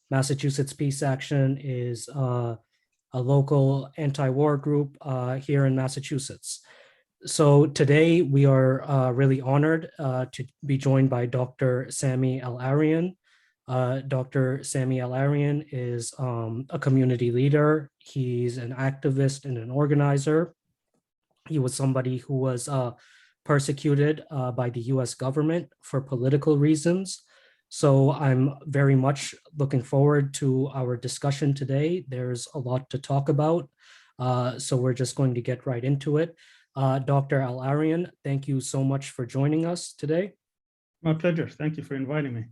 Massachusetts Peace Action is a local anti-war group here in Massachusetts. So today we are really honored to be joined by Dr. Sami Al-Arian. Dr. Sami Al-Arian is a community leader. He's an activist and an organizer. He was somebody who was persecuted by the US government for political reasons. So I'm very much looking forward to our discussion today. There's a lot to talk about. So we're just going to get right into it. Dr. Al-Arian, thank you so much for joining us today. My pleasure. Thank you for inviting me.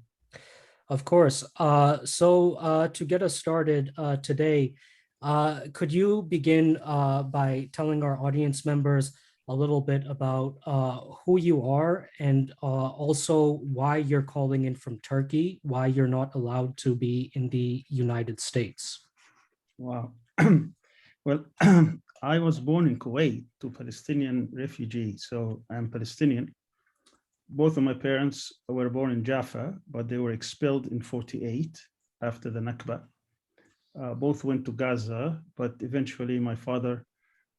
Of course. To get us started today, could you begin by telling our audience members a little bit about who you are and also why you're calling in from Turkey, why you're not allowed to be in the United States? Wow. Well, I was born in Kuwait to Palestinian refugees, so I'm Palestinian. Both of my parents were born in Jaffa, but they were expelled in '48 after the Nakba. Both went to Gaza, but eventually my father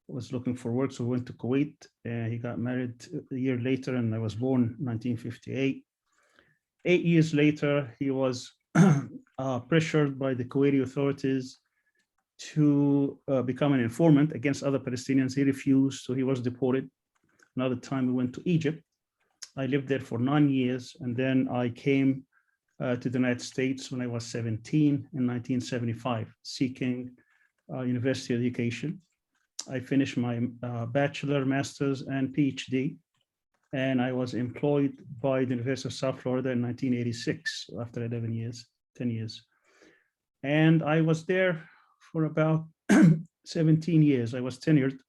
was looking for work, so went to Kuwait. He got married a year later, and I was born in 1958. 8 years later, he was pressured by the Kuwaiti authorities to become an informant against other Palestinians. He refused, so he was deported. Another time we went to Egypt. I lived there for 9 years, and then I came to the United States when I was 17 in 1975, seeking university education. I finished my bachelor, master's, and PhD, and I was employed by the University of South Florida in 1986 after 11 years, 10 years. And I was there for about 17 years. I was tenured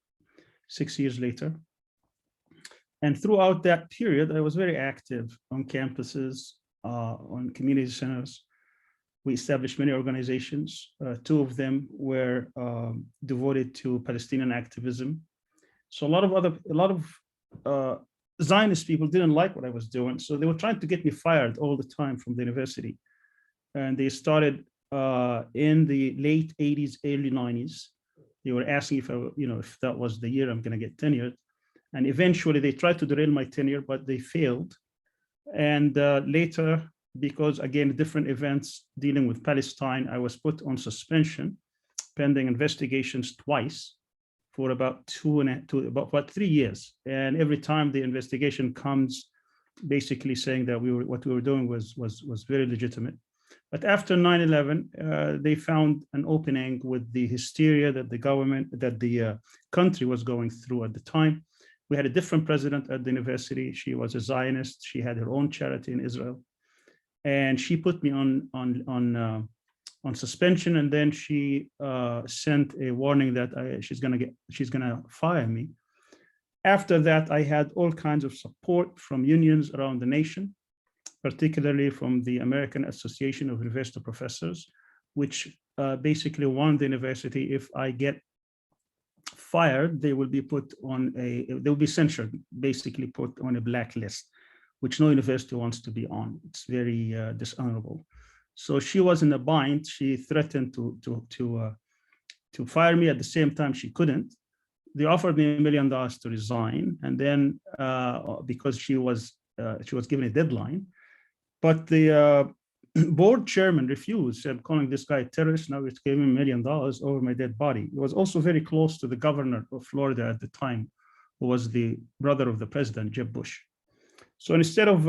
6 years later. And throughout that period, I was very active on campuses, on community centers. We established many organizations. Two of them were devoted to Palestinian activism. So a lot of Zionist people didn't like what I was doing. So they were trying to get me fired all the time from the university. And they started in the late 80s, early 90s. They were asking if if that was the year I'm going to get tenured. And eventually they tried to derail my tenure, but they failed. And later, because again, different events dealing with Palestine, I was put on suspension pending investigations twice for about 3 years. And every time the investigation comes, basically saying that what we were doing was very legitimate. But after 9/11, they found an opening with the hysteria that the country was going through at the time. We had a different president at the university. She was a Zionist. She had her own charity in Israel, and she put me on suspension. And then she sent a warning that she's gonna fire me. After that, I had all kinds of support from unions around the nation, particularly from the American Association of University Professors, which basically warned the university if I get fired, they will be censured, basically put on a blacklist, which no university wants to be on. It's very dishonorable. So she was in a bind. She threatened to fire me. At the same time, she couldn't. They offered me $1 million to resign, and then because she was given a deadline, but the board chairman refused, said, calling this guy a terrorist. Now it's giving him $1 million over my dead body. It was also very close to the governor of Florida at the time, who was the brother of the president, Jeb Bush. So instead of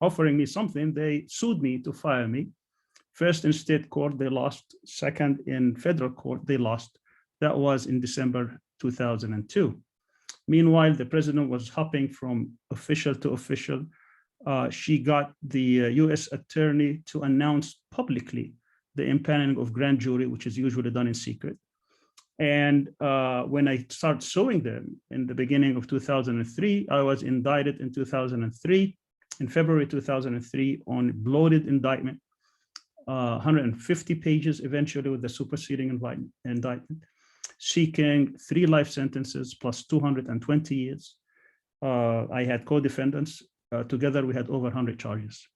offering me something, they sued me to fire me. First in state court, they lost. Second in federal court, they lost. That was in December 2002. Meanwhile, the president was hopping from official to official. She got the US attorney to announce publicly the impaneling of grand jury, which is usually done in secret. And when I started suing them in the beginning of 2003, I was indicted in 2003, in February 2003, on bloated indictment, 150 pages eventually with the superseding indictment, seeking 3 life sentences plus 220 years. I had co-defendants. Together, we had over 100 charges.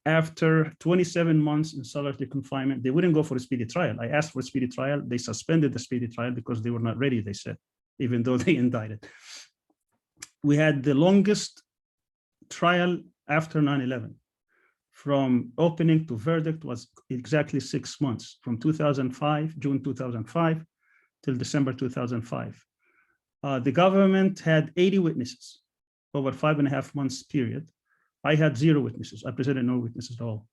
after 27 months in solitary confinement, they wouldn't go for a speedy trial. I asked for a speedy trial. They suspended the speedy trial because they were not ready, they said, even though they indicted. We had the longest trial after 9/11. From opening to verdict was exactly 6 months, from 2005, June 2005, till December 2005. The government had 80 witnesses over 5.5 months period. I had 0 witnesses. I presented no witnesses at all.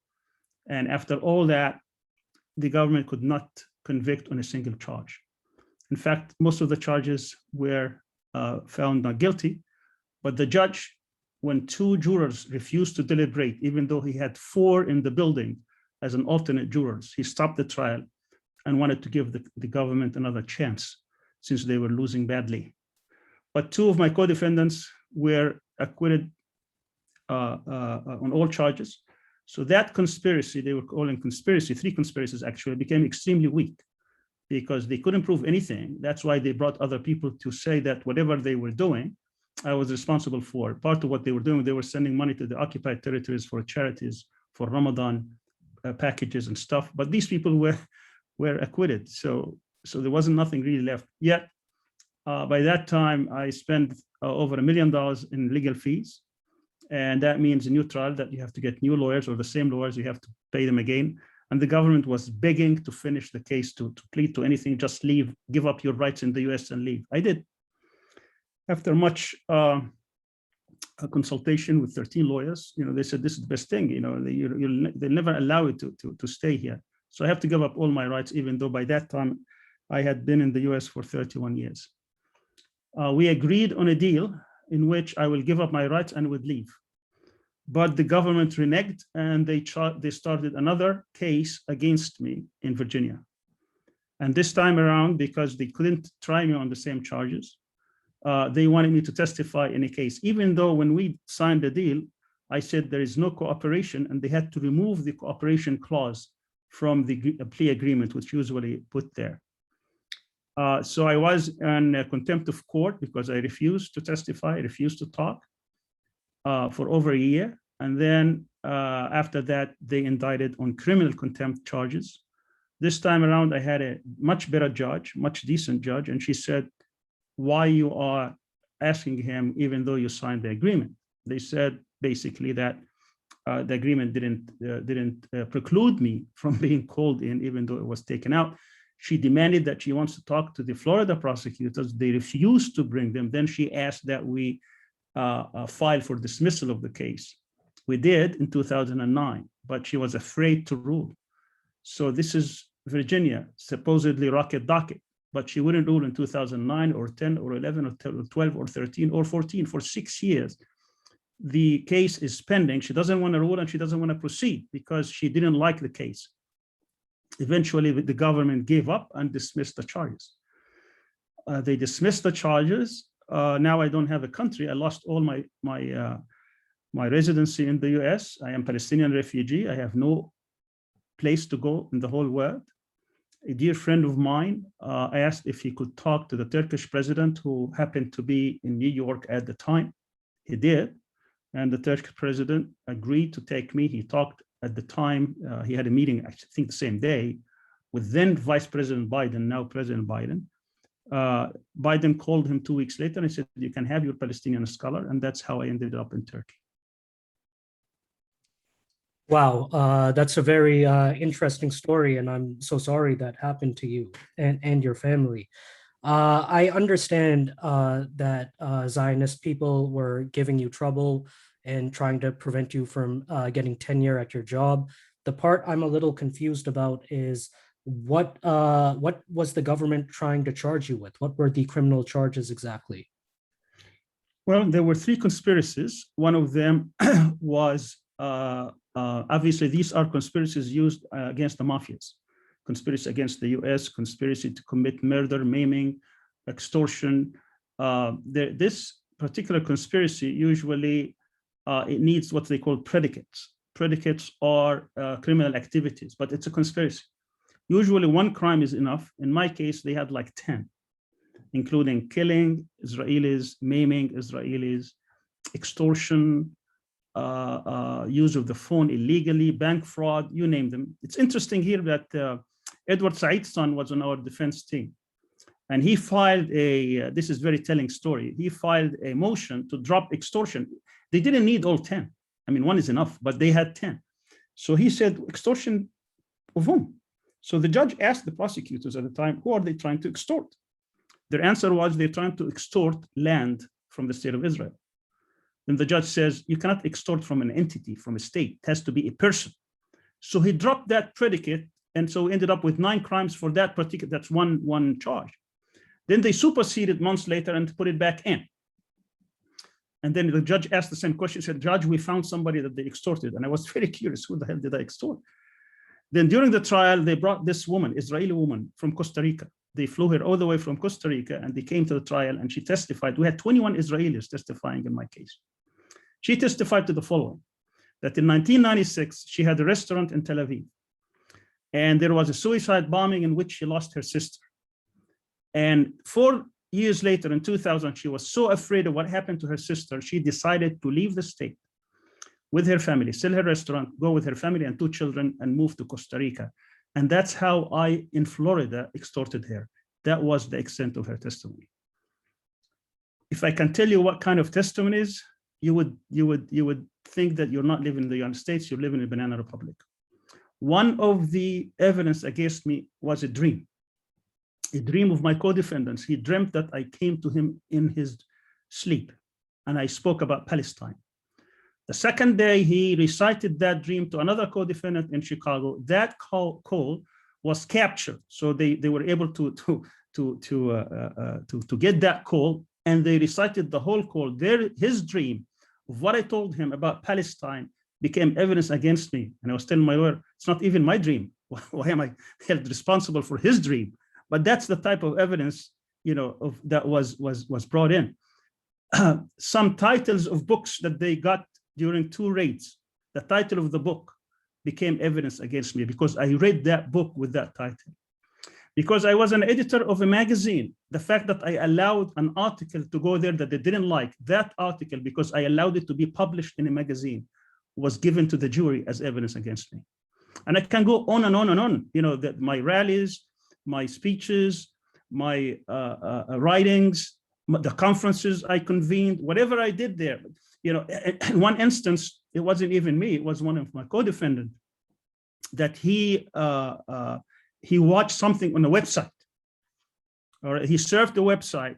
And after all that, the government could not convict on a single charge. In fact, most of the charges were found not guilty, but the judge, when 2 jurors refused to deliberate, even though he had 4 in the building as an alternate jurors, he stopped the trial and wanted to give the government another chance since they were losing badly. But 2 of my co-defendants were acquitted on all charges. So that conspiracy, they were calling conspiracy, 3 conspiracies actually, became extremely weak because they couldn't prove anything. That's why they brought other people to say that whatever they were doing, I was responsible for. Part of what they were doing, they were sending money to the occupied territories for charities, for Ramadan packages and stuff. But these people were acquitted. So there wasn't nothing really left. Yet, by that time, I spent over $1 million in legal fees. And that means a new trial that you have to get new lawyers, or the same lawyers, you have to pay them again. And the government was begging to finish the case, to plead to anything, just leave, give up your rights in the US and leave. I did. After much consultation with 13 lawyers, they said, this is the best thing, they never allow it to stay here. So I have to give up all my rights, even though by that time I had been in the US for 31 years. We agreed on a deal in which I will give up my rights and would leave. But the government reneged and they started another case against me in Virginia. And this time around, because they couldn't try me on the same charges, they wanted me to testify in a case, even though when we signed the deal, I said there is no cooperation, and they had to remove the cooperation clause from the plea agreement, which usually put there. So I was in contempt of court because I refused to testify, I refused to talk for over a year. And then after that, they indicted on criminal contempt charges. This time around, I had a much better judge, much decent judge, and she said, why you are asking him even though you signed the agreement? They said basically that the agreement didn't preclude me from being called in, even though it was taken out. She demanded that she wants to talk to the Florida prosecutors. They refused to bring them. Then she asked that we file for dismissal of the case. We did in 2009, but she was afraid to rule. So this is Virginia, supposedly rocket docket, but she wouldn't rule in 2009 or 10 or 11 or 12 or 13 or 14 for 6 years. The case is pending. She doesn't want to rule and she doesn't want to proceed because she didn't like the case. Eventually, the government gave up and dismissed the charges. They dismissed the charges. Now I don't have a country. I lost all my residency in the US. I am Palestinian refugee. I have no place to go in the whole world. A dear friend of mine, I asked if he could talk to the Turkish president who happened to be in New York at the time. He did. And the Turkish president agreed to take me. He talked at the time, he had a meeting, I think the same day, with then Vice President Biden, now President Biden. Biden called him 2 weeks later and he said, you can have your Palestinian scholar. And that's how I ended up in Turkey. Wow, that's a very interesting story, and I'm so sorry that happened to you and your family. I understand that Zionist people were giving you trouble and trying to prevent you from getting tenure at your job. The part I'm a little confused about is what was the government trying to charge you with? What were the criminal charges exactly? Well, there were 3 conspiracies. One of them was obviously these are conspiracies used against the mafias. Conspiracy against the US, conspiracy to commit murder, maiming, extortion. This particular conspiracy usually it needs what they call predicates. Predicates are criminal activities, but it's a conspiracy. Usually 1 crime is enough. In my case, they had like 10, including killing Israelis, maiming Israelis, extortion, use of the phone illegally, bank fraud, you name them. It's interesting here that Edward Said's son was on our defense team. And he filed this is very telling story. He filed a motion to drop extortion. They didn't need all 10. I mean, one is enough, but they had 10. So he said, extortion of whom? So the judge asked the prosecutors at the time, who are they trying to extort? Their answer was they're trying to extort land from the state of Israel. Then the judge says, you cannot extort from an entity, from a state. It has to be a person. So he dropped that predicate. And so we ended up with 9 crimes for that particular, that's one charge. Then they superseded months later and put it back in. And then the judge asked the same question. He said, Judge, we found somebody that they extorted. And I was very curious, who the hell did I extort? Then during the trial, they brought this woman, Israeli woman from Costa Rica. They flew her all the way from Costa Rica and they came to the trial and she testified. We had 21 Israelis testifying in my case. She testified to the following, that in 1996, she had a restaurant in Tel Aviv. And there was a suicide bombing in which she lost her sister. And 4 years later, in 2000, she was so afraid of what happened to her sister, she decided to leave the state with her family, sell her restaurant, go with her family and 2 children and move to Costa Rica. And that's how I, in Florida, extorted her. That was the extent of her testimony. If I can tell you what kind of testimony is, you would think that you're not living in the United States, you're living in a banana republic. One of the evidence against me was a dream of my co-defendants. He dreamt that I came to him in his sleep and I spoke about Palestine. The second day, he recited that dream to another co-defendant in Chicago. That call was captured. So they were able to get that call, and they recited the whole call. His dream of what I told him about Palestine became evidence against me. And I was telling my lawyer, it's not even my dream. Why am I held responsible for his dream? But that's the type of evidence, that was brought in. Some titles of books that they got during 2 raids, the title of the book became evidence against me because I read that book with that title. Because I was an editor of a magazine, the fact that I allowed an article to go there that they didn't like, that article, because I allowed it to be published in a magazine, was given to the jury as evidence against me. And I can go on and on and on, that my rallies, my speeches, my writings, the conferences I convened, whatever I did there. In one instance, it wasn't even me, it was one of my co-defendants, that he watched something on the website, or he surfed the website,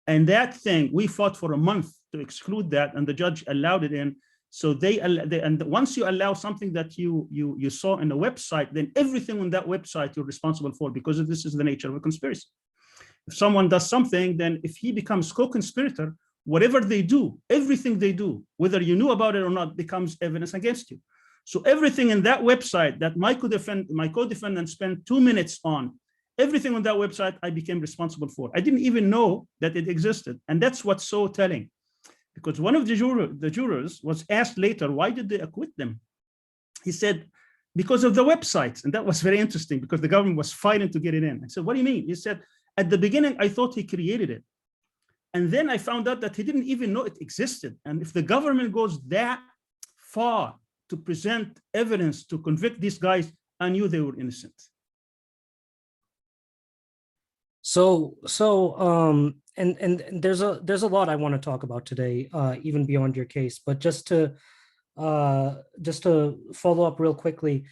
and that thing, we fought for a month to exclude that, and the judge allowed it in. So and once you allow something that you saw in the website, then everything on that website you're responsible for, because this is the nature of a conspiracy. If someone does something, then if he becomes co-conspirator, whatever they do, everything they do, whether you knew about it or not, becomes evidence against you. So everything in that website that my co-defendant spent 2 minutes on, everything on that website, I became responsible for. I didn't even know that it existed. And that's what's so telling. Because one of the jurors was asked later, why did they acquit them? He said, because of the websites. And that was very interesting because the government was fighting to get it in. I said, what do you mean? He said, at the beginning, I thought he created it. And then I found out that he didn't even know it existed. And if the government goes that far to present evidence to convict these guys, I knew they were innocent. And there's a lot I want to talk about today, even beyond your case. But just to follow up real quickly,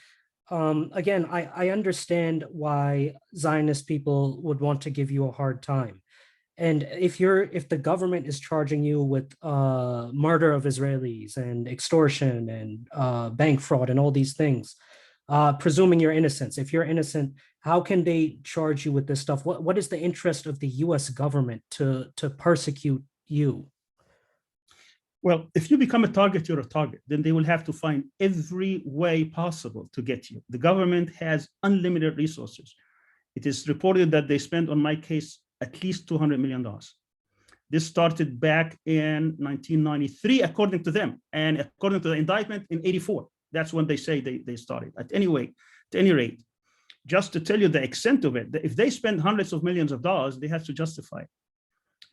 again, I understand why Zionist people would want to give you a hard time. And if the government is charging you with murder of Israelis and extortion and bank fraud and all these things, presuming you're innocent, if you're innocent, how can they charge you with this stuff? What is the interest of the US government to persecute you? Well, if you become a target, you're a target. Then they will have to find every way possible to get you. The government has unlimited resources. It is reported that they spent on my case at least $200 million. This started back in 1993, according to them, and according to the indictment in '84. That's when they say they started. At any rate, just to tell you the extent of it, if they spend hundreds of millions of dollars, they have to justify it.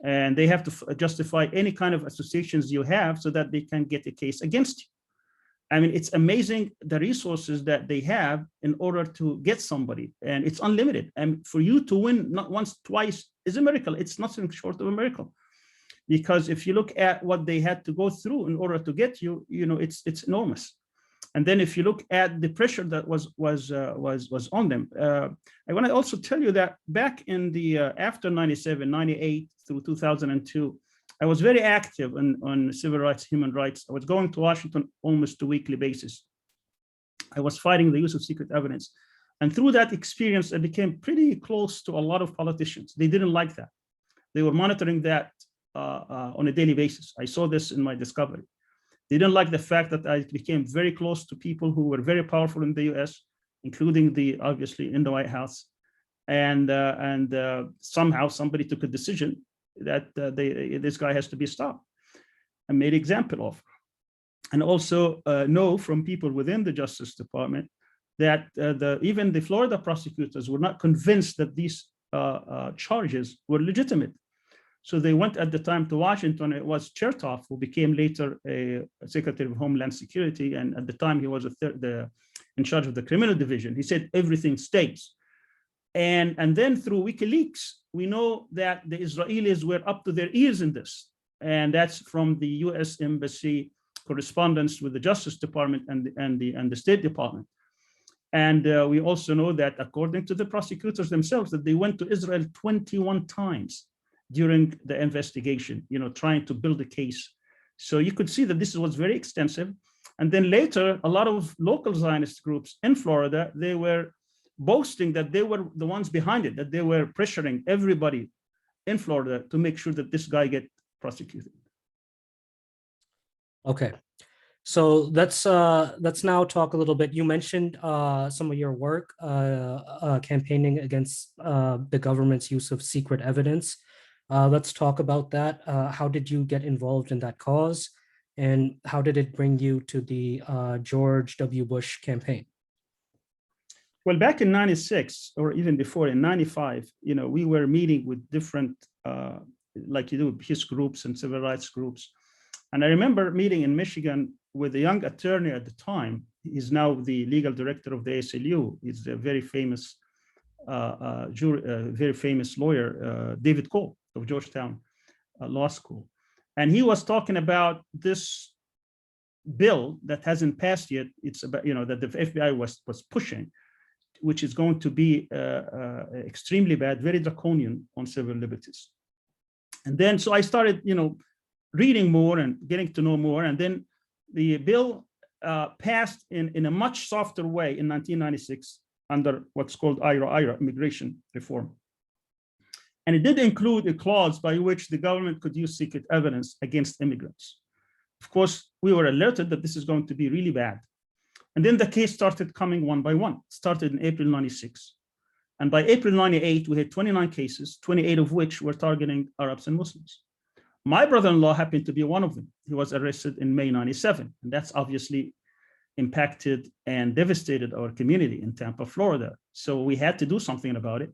And they have to justify any kind of associations you have so that they can get a case against you. I mean, it's amazing the resources that they have in order to get somebody, and it's unlimited. And for you to win not once, twice is a miracle. It's nothing short of a miracle. Because if you look at what they had to go through in order to get you, it's enormous. And then if you look at the pressure that was on them, I want to also tell you that back in the after 97, 98 through 2002, I was very active on civil rights, human rights. I was going to Washington almost a weekly basis. I was fighting the use of secret evidence. And through that experience, I became pretty close to a lot of politicians. They didn't like that. They were monitoring that on a daily basis. I saw this in my discovery. They didn't like the fact that I became very close to people who were very powerful in the US, including obviously in the White House. And somehow somebody took a decision that this guy has to be stopped and made example of. And also know from people within the Justice Department that even the Florida prosecutors were not convinced that these charges were legitimate. So they went at the time to Washington. It was Chertoff, who became later a Secretary of Homeland Security. And at the time he was in charge of the criminal division. He said, everything stays. And then through WikiLeaks, we know that the Israelis were up to their ears in this. And that's from the US Embassy correspondence with the Justice Department and the State Department. And we also know that according to the prosecutors themselves, that they went to Israel 21 times during the investigation, trying to build a case. So you could see that this was very extensive. And then later, a lot of local Zionist groups in Florida, they were boasting that they were the ones behind it, that they were pressuring everybody in Florida to make sure that this guy get prosecuted. Okay, so let's now talk a little bit. You mentioned some of your work campaigning against the government's use of secret evidence. Let's talk about that. How did you get involved in that cause, and how did it bring you to the George W. Bush campaign? Well, back in 96, or even before in 95, we were meeting with different, like you do, his groups and civil rights groups. And I remember meeting in Michigan with a young attorney at the time. He's now the legal director of the ACLU. He's a very famous, lawyer, David Cole of Georgetown Law School. And he was talking about this bill that hasn't passed yet. It's about, that the FBI was pushing, which is going to be extremely bad, very draconian on civil liberties. And then, so I started, reading more and getting to know more. And then the bill passed in a much softer way in 1996 under what's called IRA, immigration reform. And it did include a clause by which the government could use secret evidence against immigrants. Of course, we were alerted that this is going to be really bad. And then the case started coming one by one. It started in April 96. And by April 98, we had 29 cases, 28 of which were targeting Arabs and Muslims. My brother-in-law happened to be one of them. He was arrested in May 97. And that's obviously impacted and devastated our community in Tampa, Florida. So we had to do something about it.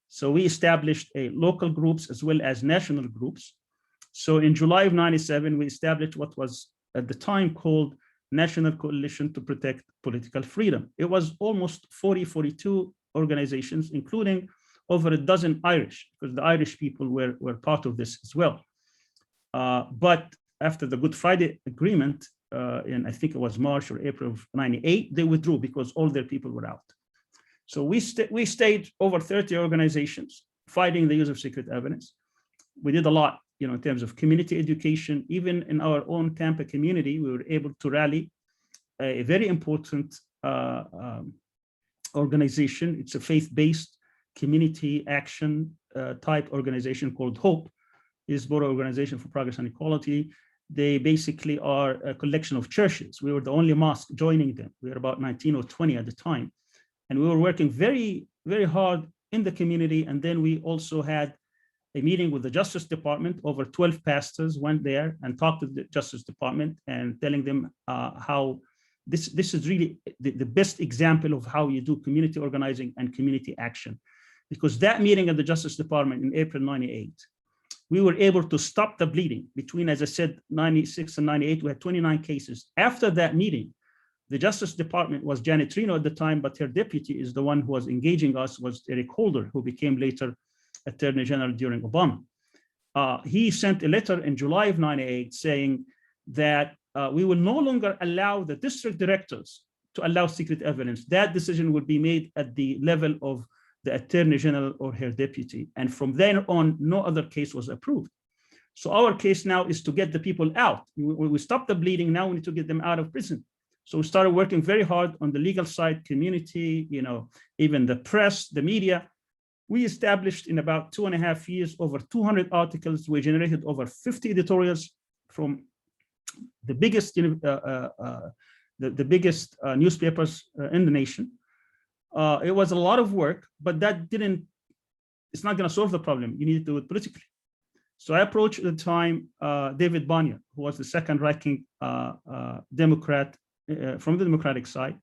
So we established local groups as well as national groups. So in July of 97, we established what was at the time called National Coalition to Protect Political Freedom. It was almost 42 organizations, including over a dozen Irish, because the Irish people were part of this as well. But after the Good Friday Agreement, in I think it was March or April of 98, they withdrew because all their people were out. So we stayed over 30 organizations fighting the use of secret evidence. We did a lot, in terms of community education. Even in our own Tampa community, we were able to rally a very important organization. It's a faith-based community action type organization called HOPE, Hillsborough Organization for Progress and Equality. They basically are a collection of churches. We were the only mosque joining them. We were about 19 or 20 at the time. And we were working very, very hard in the community. And then we also had a meeting with the Justice Department. Over 12 pastors went there and talked to the Justice Department and telling them how this is really the best example of how you do community organizing and community action. Because that meeting at the Justice Department in April 98 we were able to stop the bleeding between, as I said, 96 and 98. We had 29 cases. After that meeting, the Justice Department was Janet Reno at the time, but her deputy is the one who was engaging us, was Eric Holder, who became later Attorney General during Obama. He sent a letter in July of 98 saying that we will no longer allow the district directors to allow secret evidence. That decision would be made at the level of the Attorney General or her deputy. And from then on, no other case was approved. So our case now is to get the people out. We stopped the bleeding, now we need to get them out of prison. So we started working very hard on the legal side, community, even the press, the media. We established in about 2.5 years over 200 articles. We generated over 50 editorials from the biggest, the biggest newspapers in the nation. It was a lot of work, but it's not going to solve the problem. You need to do it politically. So I approached at the time David Bonnier, who was the second-ranking Democrat from the Democratic side,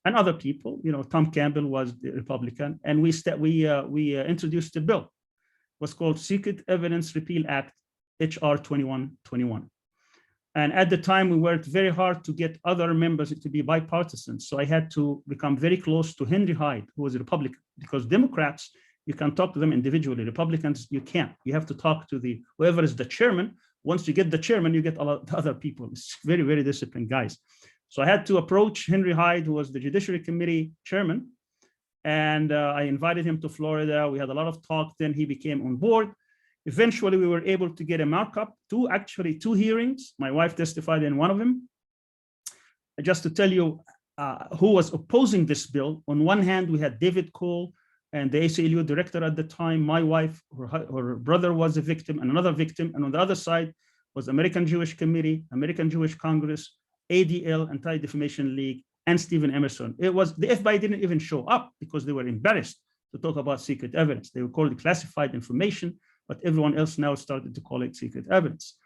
and other people. Tom Campbell was the Republican, and we introduced a bill. It was called Secret Evidence Repeal Act, HR 2121. And at the time, we worked very hard to get other members to be bipartisan. So I had to become very close to Henry Hyde, who was a Republican, because Democrats, you can talk to them individually. Republicans, you can't. You have to talk to whoever is the chairman. Once you get the chairman, you get a lot of other people. It's very, very disciplined guys. So I had to approach Henry Hyde, who was the Judiciary Committee chairman, and I invited him to Florida. We had a lot of talk. Then he became on board. Eventually, we were able to get a markup, two hearings. My wife testified in one of them. Just to tell you who was opposing this bill, on one hand, we had David Cole and the ACLU director at the time. My wife, her brother was a victim, and another victim. And on the other side was American Jewish Committee, American Jewish Congress, ADL, Anti-Defamation League, and Stephen Emerson. The FBI didn't even show up because they were embarrassed to talk about secret evidence. They would call it classified information, but everyone else now started to call it secret evidence.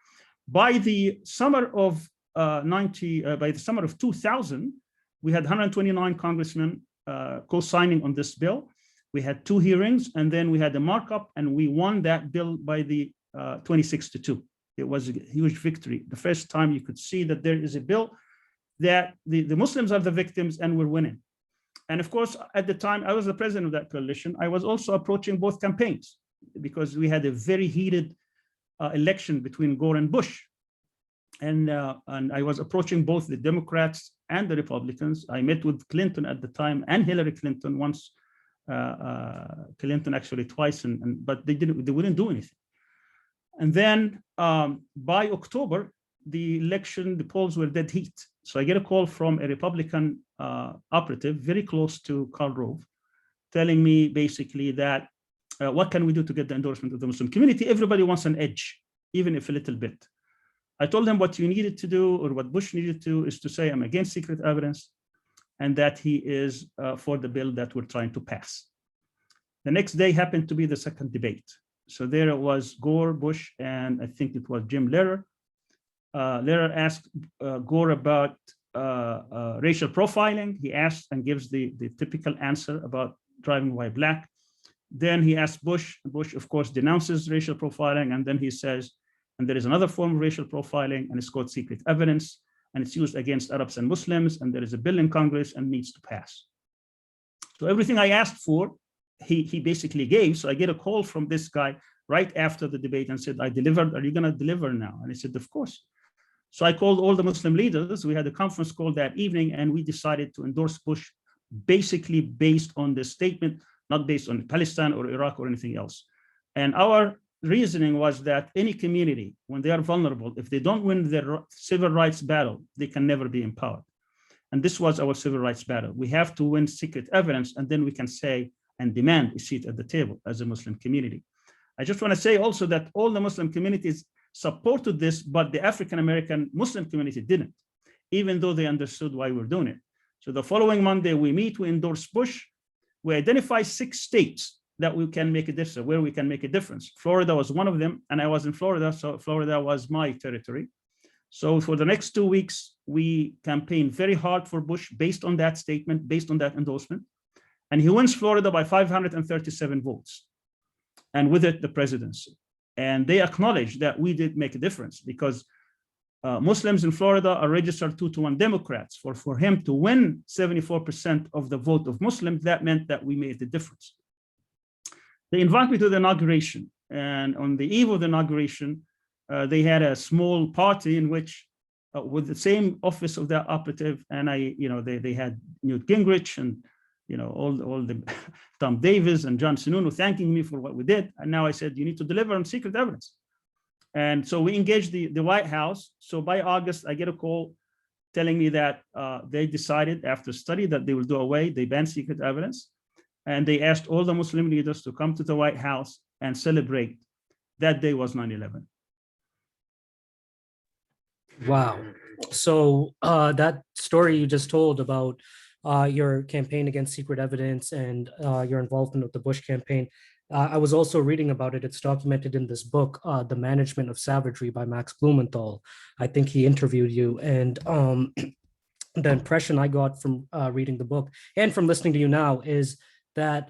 By the summer of 2000, we had 129 congressmen co-signing on this bill. We had 2 hearings, and then we had a markup, and we won that bill by the 26-2. It was a huge victory. The first time you could see that there is a bill that the Muslims are the victims and we're winning. And of course, at the time, I was the president of that coalition. I was also approaching both campaigns because we had a very heated election between Gore and Bush. And I was approaching both the Democrats and the Republicans. I met with Clinton at the time and Hillary Clinton once, Clinton actually twice, but they wouldn't do anything. And then by October, the polls were dead heat. So I get a call from a Republican operative very close to Karl Rove, telling me basically that what can we do to get the endorsement of the Muslim community? Everybody wants an edge, even if a little bit. I told him what you needed to do, or what Bush needed to do, is to say I'm against secret evidence, and that he is for the bill that we're trying to pass. The next day happened to be the second debate. So there it was Gore, Bush, and I think it was Jim Lehrer. Lehrer asked Gore about racial profiling. He asked and gives the typical answer about driving while black. Then he asked Bush. Bush, of course, denounces racial profiling. And then he says, and there is another form of racial profiling, and it's called secret evidence, and it's used against Arabs and Muslims, and there is a bill in Congress and needs to pass. So everything I asked for, he basically gave. So I get a call from this guy right after the debate and said, I delivered. Are you going to deliver now? And I said, of course. So I called all the Muslim leaders. We had a conference call that evening, and we decided to endorse Bush basically based on the statement, not based on Palestine or Iraq or anything else. And our reasoning was that any community, when they are vulnerable, if they don't win their civil rights battle, they can never be empowered. And this was our civil rights battle. We have to win secret evidence, and then we can say and demand a seat at the table as a Muslim community. I just want to say also that all the Muslim communities supported this, but the African-American Muslim community didn't, even though they understood why we're doing it. So the following Monday, we endorse Bush. We identify 6 states that we can make a difference, where we can make a difference. Florida was one of them, and I was in Florida, so Florida was my territory. So for the next 2 weeks, we campaigned very hard for Bush based on that statement, based on that endorsement. And he wins Florida by 537 votes. And with it, the presidency. And they acknowledged that we did make a difference, because Muslims in Florida are registered 2-to-1 Democrats. For him to win 74% of the vote of Muslims, that meant that we made the difference. They invited me to the inauguration. And on the eve of the inauguration, they had a small party in which, with the same office of that operative, and they had Newt Gingrich and all the Tom Davis and John Sununu thanking me for what we did. And now I said, you need to deliver on secret evidence. And so we engaged the White House. So by August, I get a call telling me that they decided after study that they will do away, they banned secret evidence. And they asked all the Muslim leaders to come to the White House and celebrate. That day was 9/11. Wow. So that story you just told about your campaign against secret evidence and your involvement with the Bush campaign, I was also reading about it. It's documented in this book, The Management of Savagery by Max Blumenthal. I think he interviewed you. And the impression I got from reading the book and from listening to you now is that,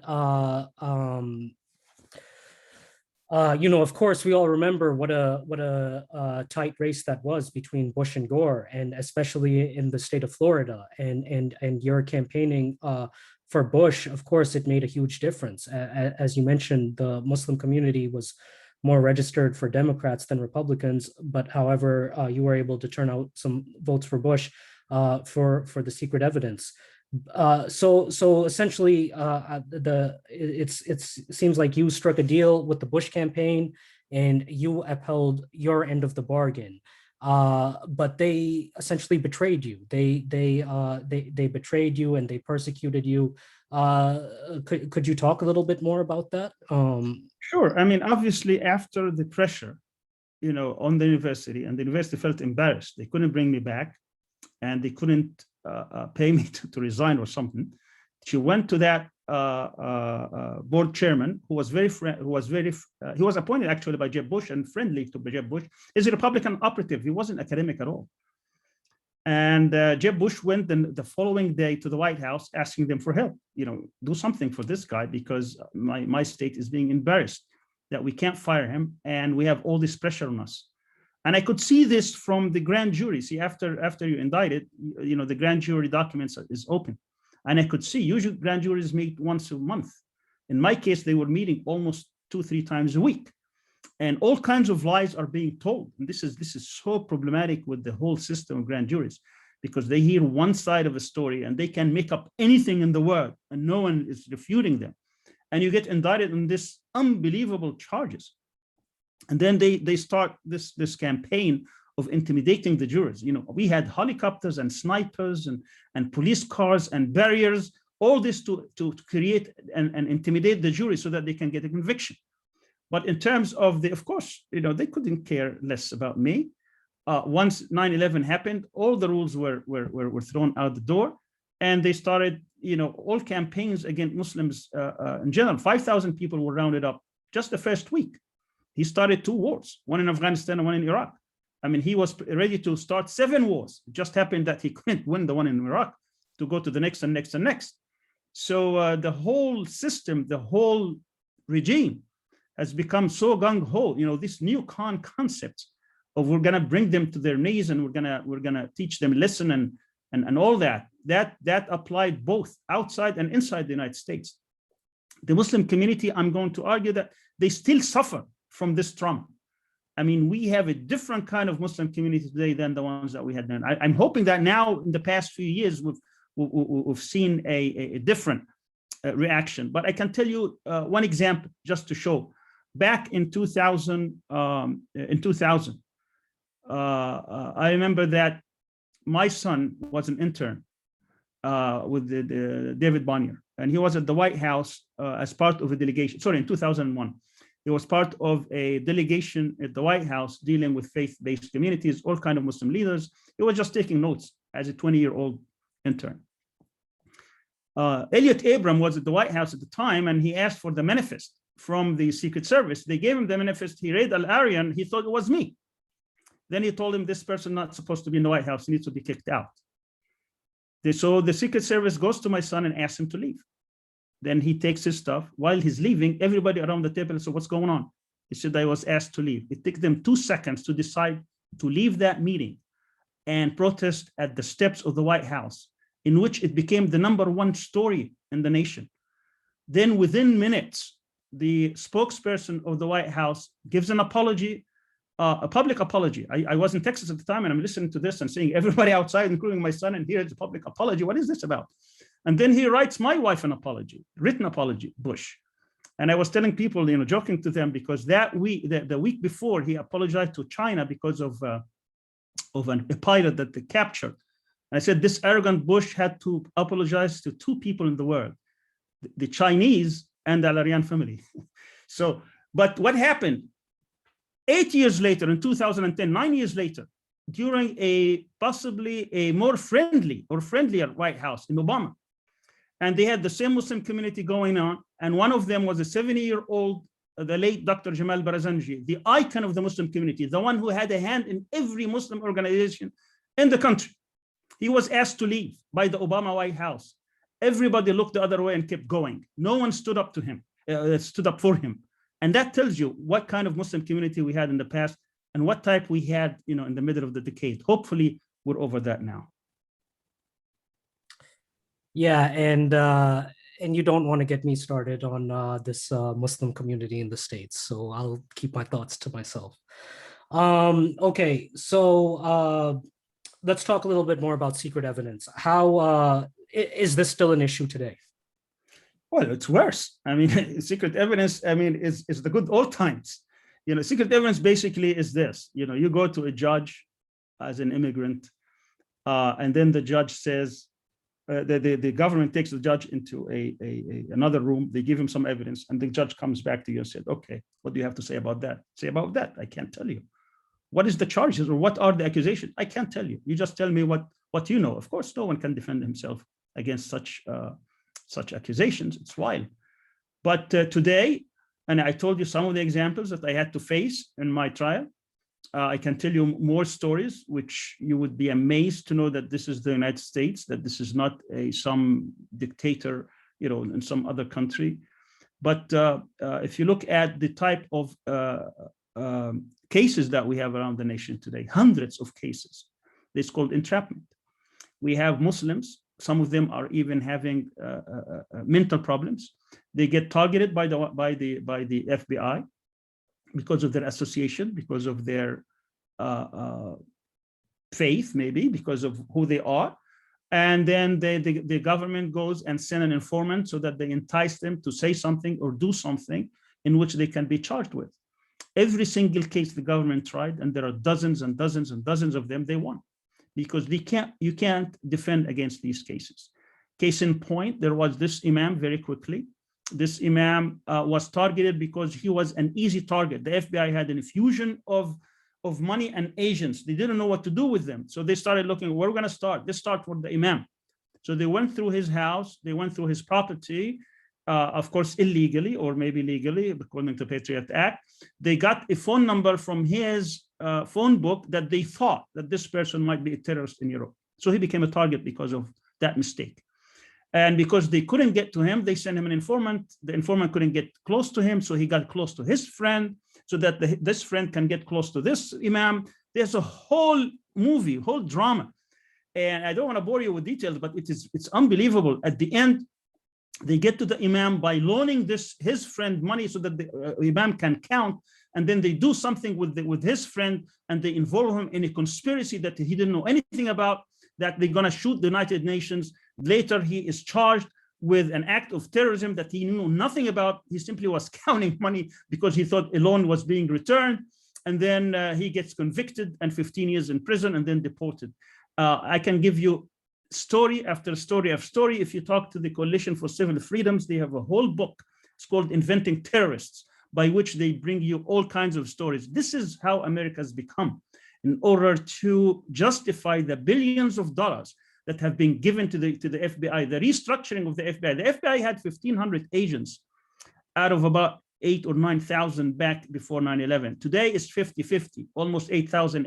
of course, we all remember what a tight race that was between Bush and Gore, and especially in the state of Florida. And your campaigning for Bush, of course, it made a huge difference. As you mentioned, the Muslim community was more registered for Democrats than Republicans, but however, you were able to turn out some votes for Bush for the secret evidence. So essentially, it seems like you struck a deal with the Bush campaign and you upheld your end of the bargain. But they essentially betrayed you. They betrayed you and they persecuted you. Could you talk a little bit more about that? Sure. I mean, obviously, after the pressure, on the university, and the university felt embarrassed. They couldn't bring me back, and they couldn't pay me to resign or something. She went to that board chairman, who was he was appointed actually by Jeb Bush and friendly to Jeb Bush. Is a Republican operative. He wasn't academic at all. And Jeb Bush went the following day to the White House asking them for help. Do something for this guy, because my state is being embarrassed that we can't fire him and we have all this pressure on us. And I could see this from the grand jury. See, after you indicted, the grand jury documents is open. And I could see, usually grand juries meet once a month. In my case, they were meeting almost 2-3 times a week. And all kinds of lies are being told. And this is so problematic with the whole system of grand juries, because they hear one side of a story and they can make up anything in the world and no one is refuting them. And you get indicted on this unbelievable charges. And then they start this campaign of intimidating the jurors. We had helicopters and snipers and police cars and barriers, all this to create and intimidate the jury so that they can get a conviction. But in terms of of course, they couldn't care less about me. Once 9/11 happened, all the rules were thrown out the door, and they started, all campaigns against Muslims in general. 5,000 people were rounded up just the first week. He started 2 wars, one in Afghanistan and one in Iraq. I mean, he was ready to start 7 wars. It just happened that he couldn't win the one in Iraq to go to the next and next and next. So the whole system, the whole regime has become so gung-ho. This new concept of we're gonna bring them to their knees and we're gonna teach them lesson and all that applied both outside and inside the United States. The Muslim community, I'm going to argue that they still suffer from this trauma. I mean, we have a different kind of Muslim community today than the ones that we had then. I'm hoping that now in the past few years, we've seen a different reaction. But I can tell you one example just to show. Back in 2000, I remember that my son was an intern with the David Bonnier, and he was at the White House as part of a delegation. Sorry, in 2001. He was part of a delegation at the White House dealing with faith-based communities, all kinds of Muslim leaders. He was just taking notes as a 20-year-old intern. Elliot Abram was at the White House at the time, and he asked for the manifest from the Secret Service. They gave him the manifest. He read Al-Arian. He thought it was me. Then he told him, this person not supposed to be in the White House. He needs to be kicked out. So the Secret Service goes to my son and asks him to leave. Then he takes his stuff. While he's leaving, everybody around the table says, what's going on? He said, I was asked to leave. It took them 2 seconds to decide to leave that meeting and protest at the steps of the White House, in which it became the #1 story in the nation. Then within minutes, the spokesperson of the White House gives an apology, a public apology. I was in Texas at the time, and I'm listening to this and seeing everybody outside, including my son, and here's a public apology. What is this about? And then he writes my wife an apology, written apology, Bush. And I was telling people, joking to them, because that week, the week before, he apologized to China because of a pilot that they captured. And I said, this arrogant Bush had to apologize to 2 people in the world, the Chinese and the Al-Arian family. So, but what happened 8 years later, in 2010, 9 years later, during possibly a more friendly or friendlier White House in Obama, and they had the same Muslim community going on, and one of them was a 70-year-old, the late Dr. Jamal Barazanji, the icon of the Muslim community, the one who had a hand in every Muslim organization in the country. He was asked to leave by the Obama White House. Everybody looked the other way and kept going. No one stood up to him, stood up for him. And that tells you what kind of Muslim community we had in the past and what type we had, in the middle of the decade. Hopefully, we're over that now. Yeah, and you don't want to get me started on this Muslim community in the States, so I'll keep my thoughts to myself. Okay, so let's talk a little bit more about secret evidence. How is this still an issue today? Well, it's worse. I mean, secret evidence, is the good old times. Secret evidence basically is this. You go to a judge as an immigrant, and then the judge says, the government takes the judge into another room. They give him some evidence, and the judge comes back to you and said, okay, what do you have to say about that? Say about that. I can't tell you. What is the charges or what are the accusations? I can't tell you. You just tell me what you know. Of course, no one can defend himself against such accusations. It's wild. But today, and I told you some of the examples that I had to face in my trial. I can tell you more stories, which you would be amazed to know that this is the United States, that this is not some dictator, in some other country. But if you look at the type of cases that we have around the nation today, hundreds of cases, it's called entrapment. We have Muslims. Some of them are even having mental problems. They get targeted by the FBI because of their association, because of their faith, maybe because of who they are. And then the government goes and send an informant so that they entice them to say something or do something in which they can be charged with. Every single case the government tried, and there are dozens and dozens and dozens of them, they won. Because you can't defend against these cases. Case in point, there was this imam, very quickly. This imam was targeted because he was an easy target. The FBI had an infusion of money and agents. They didn't know what to do with them. So they started looking, where are we going to start? Let's start with the imam. So they went through his house, they went through his property, of course, illegally or maybe legally, according to Patriot Act. They got a phone number from his phone book that they thought that this person might be a terrorist in Europe. So he became a target because of that mistake. And because they couldn't get to him, they sent him an informant. The informant couldn't get close to him, so he got close to his friend so that this friend can get close to this imam. There's a whole movie, whole drama. And I don't want to bore you with details, but it's unbelievable. At the end, they get to the imam by loaning his friend money so that the imam can count. And then they do something with his friend, and they involve him in a conspiracy that he didn't know anything about, that they're going to shoot the United Nations. Later, he is charged with an act of terrorism that he knew nothing about. He simply was counting money because he thought a loan was being returned. And then he gets convicted and 15 years in prison and then deported. I can give you story after story after story. If you talk to the Coalition for Civil Freedoms, they have a whole book. It's called Inventing Terrorists, by which they bring you all kinds of stories. This is how America has become in order to justify the billions of dollars that have been given to the FBI, the restructuring of the FBI. The FBI had 1,500 agents out of about 8,000 or 9,000 back before 9/11. Today it's 50-50, almost 8,000.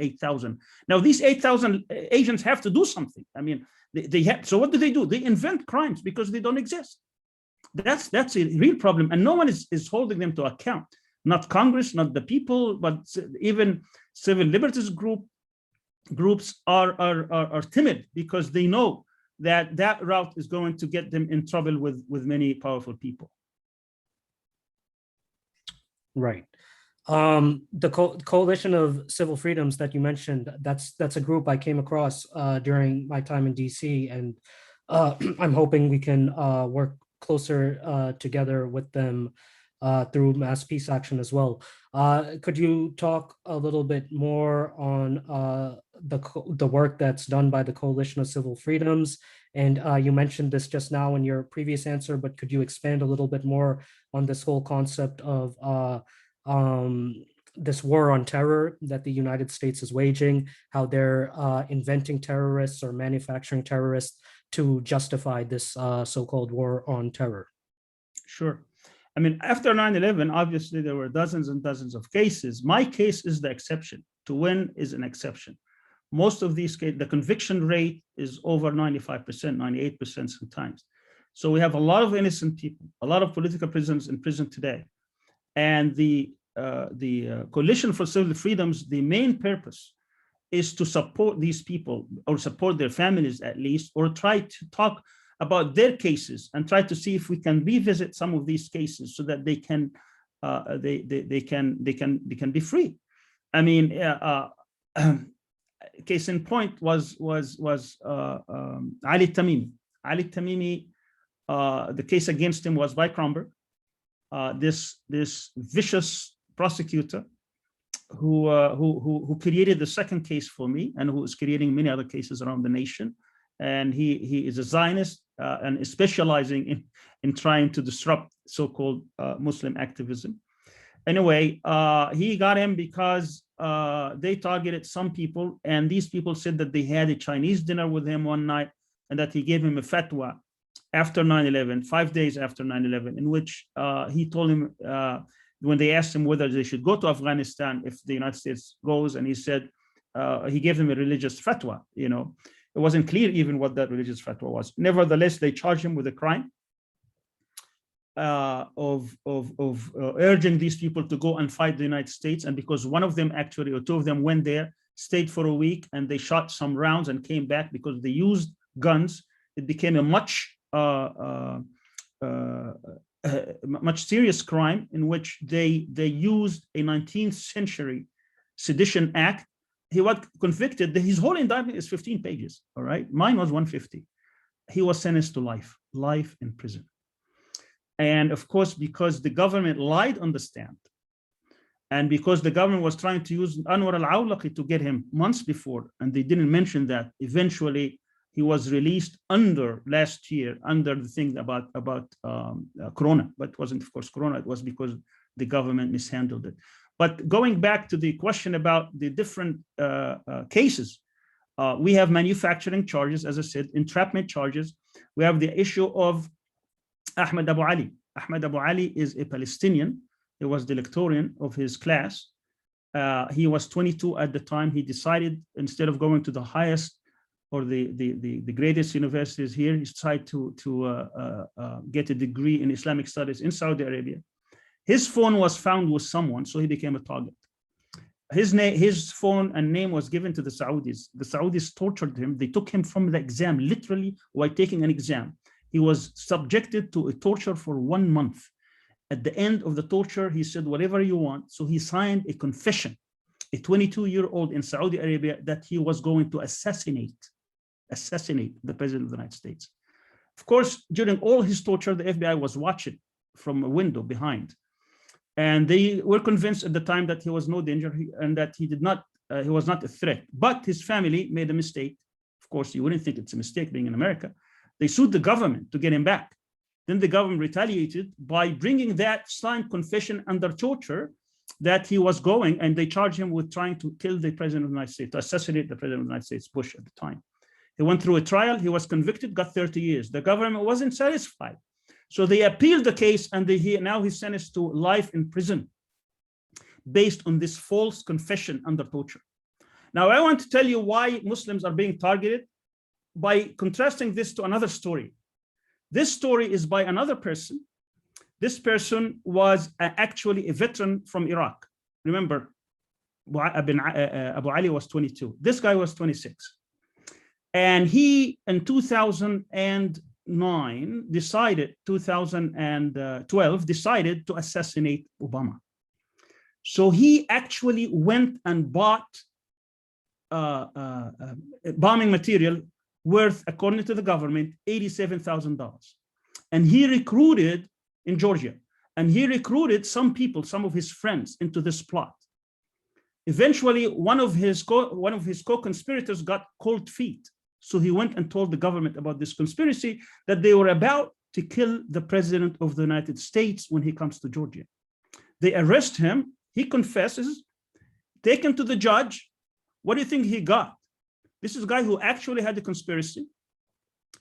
Now these 8,000 agents have to do something. I mean, they have. So what do? They invent crimes because they don't exist. That's a real problem, and no one is holding them to account. not Congress, not the people, but even civil liberties groups are timid because they know that that route is going to get them in trouble with many powerful people. Right. The Coalition of Civil Freedoms that you mentioned, that's a group I came across during my time in DC, and I'm hoping we can work closer together with them through mass peace action as well. Could you talk a little bit more on the work that's done by the Coalition of Civil Freedoms? And you mentioned this just now in your previous answer, but could you expand a little bit more on this whole concept of this war on terror that the United States is waging, how they're inventing terrorists or manufacturing terrorists to justify this so-called war on terror? Sure. I mean, after 9/11, obviously there were dozens and dozens of cases. My case is the exception. To win is an exception. Most of these cases, the conviction rate is over 95%, 98% sometimes. So we have a lot of innocent people, a lot of political prisoners in prison today. And the Coalition for Civil Freedoms, the main purpose is to support these people, or support their families at least, or try to talk about their cases and try to see if we can revisit some of these cases so that they can be free. I mean, case in point was Ali Tamimi. Ali Tamimi, the case against him was by Kronberg, this vicious prosecutor who created the second case for me and who is creating many other cases around the nation. And he is a Zionist and is specializing in trying to disrupt so-called Muslim activism. Anyway, he got him because they targeted some people, and these people said that they had a Chinese dinner with him one night and that he gave him a fatwa after 9/11, 5 days after 9/11, in which he told him, when they asked him whether they should go to Afghanistan if the United States goes, and he said, he gave them a religious fatwa, you know. It wasn't clear even what that religious fatwa was. Nevertheless, they charged him with a crime of urging these people to go and fight the United States. And because one of them actually, or two of them went there, stayed for a week, and they shot some rounds and came back because they used guns, it became a much serious crime in which they used a 19th century sedition act. He was convicted. His whole indictment is 15 pages, all right? Mine was 150. He was sentenced to life in prison. And of course, because the government lied on the stand, and because the government was trying to use Anwar al-Awlaqi to get him months before, and they didn't mention that, eventually he was released last year under the thing about Corona, but it wasn't, of course, Corona. It was because the government mishandled it. But going back to the question about the different cases, we have manufacturing charges, as I said, entrapment charges. We have the issue of Ahmed Abu Ali. Ahmed Abu Ali is a Palestinian. He was the lectorian of his class. He was 22 at the time. He decided, instead of going to the highest or the greatest universities here, he decided to get a degree in Islamic studies in Saudi Arabia. His phone was found with someone, so he became a target. His phone and name was given to the Saudis. The Saudis tortured him. They took him from the exam, literally while taking an exam. He was subjected to a torture for 1 month. At the end of the torture, he said, whatever you want. So he signed a confession, a 22-year-old in Saudi Arabia, that he was going to assassinate the president of the United States. Of course, during all his torture, the FBI was watching from a window behind. And they were convinced at the time that he was no danger and that he was not a threat. But his family made a mistake. Of course, you wouldn't think it's a mistake being in America. They sued the government to get him back. Then the government retaliated by bringing that signed confession under torture that he was going, and they charged him with trying to kill the president of the United States, to assassinate the president of the United States, Bush at the time. He went through a trial. He was convicted, got 30 years. The government wasn't satisfied. So they appealed the case, and now he's sentenced to life in prison based on this false confession under torture. Now, I want to tell you why Muslims are being targeted by contrasting this to another story. This story is by another person This person was actually a veteran from Iraq. Remember, Abu Ali was 22. This guy was 26. And he, in 2009, 2012, decided to assassinate Obama. So he actually went and bought bombing material worth, according to the government, $87,000. And he recruited in Georgia, and he recruited some people, some of his friends, into this plot. Eventually, one of his co-conspirators got cold feet. So he went and told the government about this conspiracy, that they were about to kill the president of the United States when he comes to Georgia. They arrest him. He confesses, take him to the judge. What do you think he got? This is a guy who actually had the conspiracy.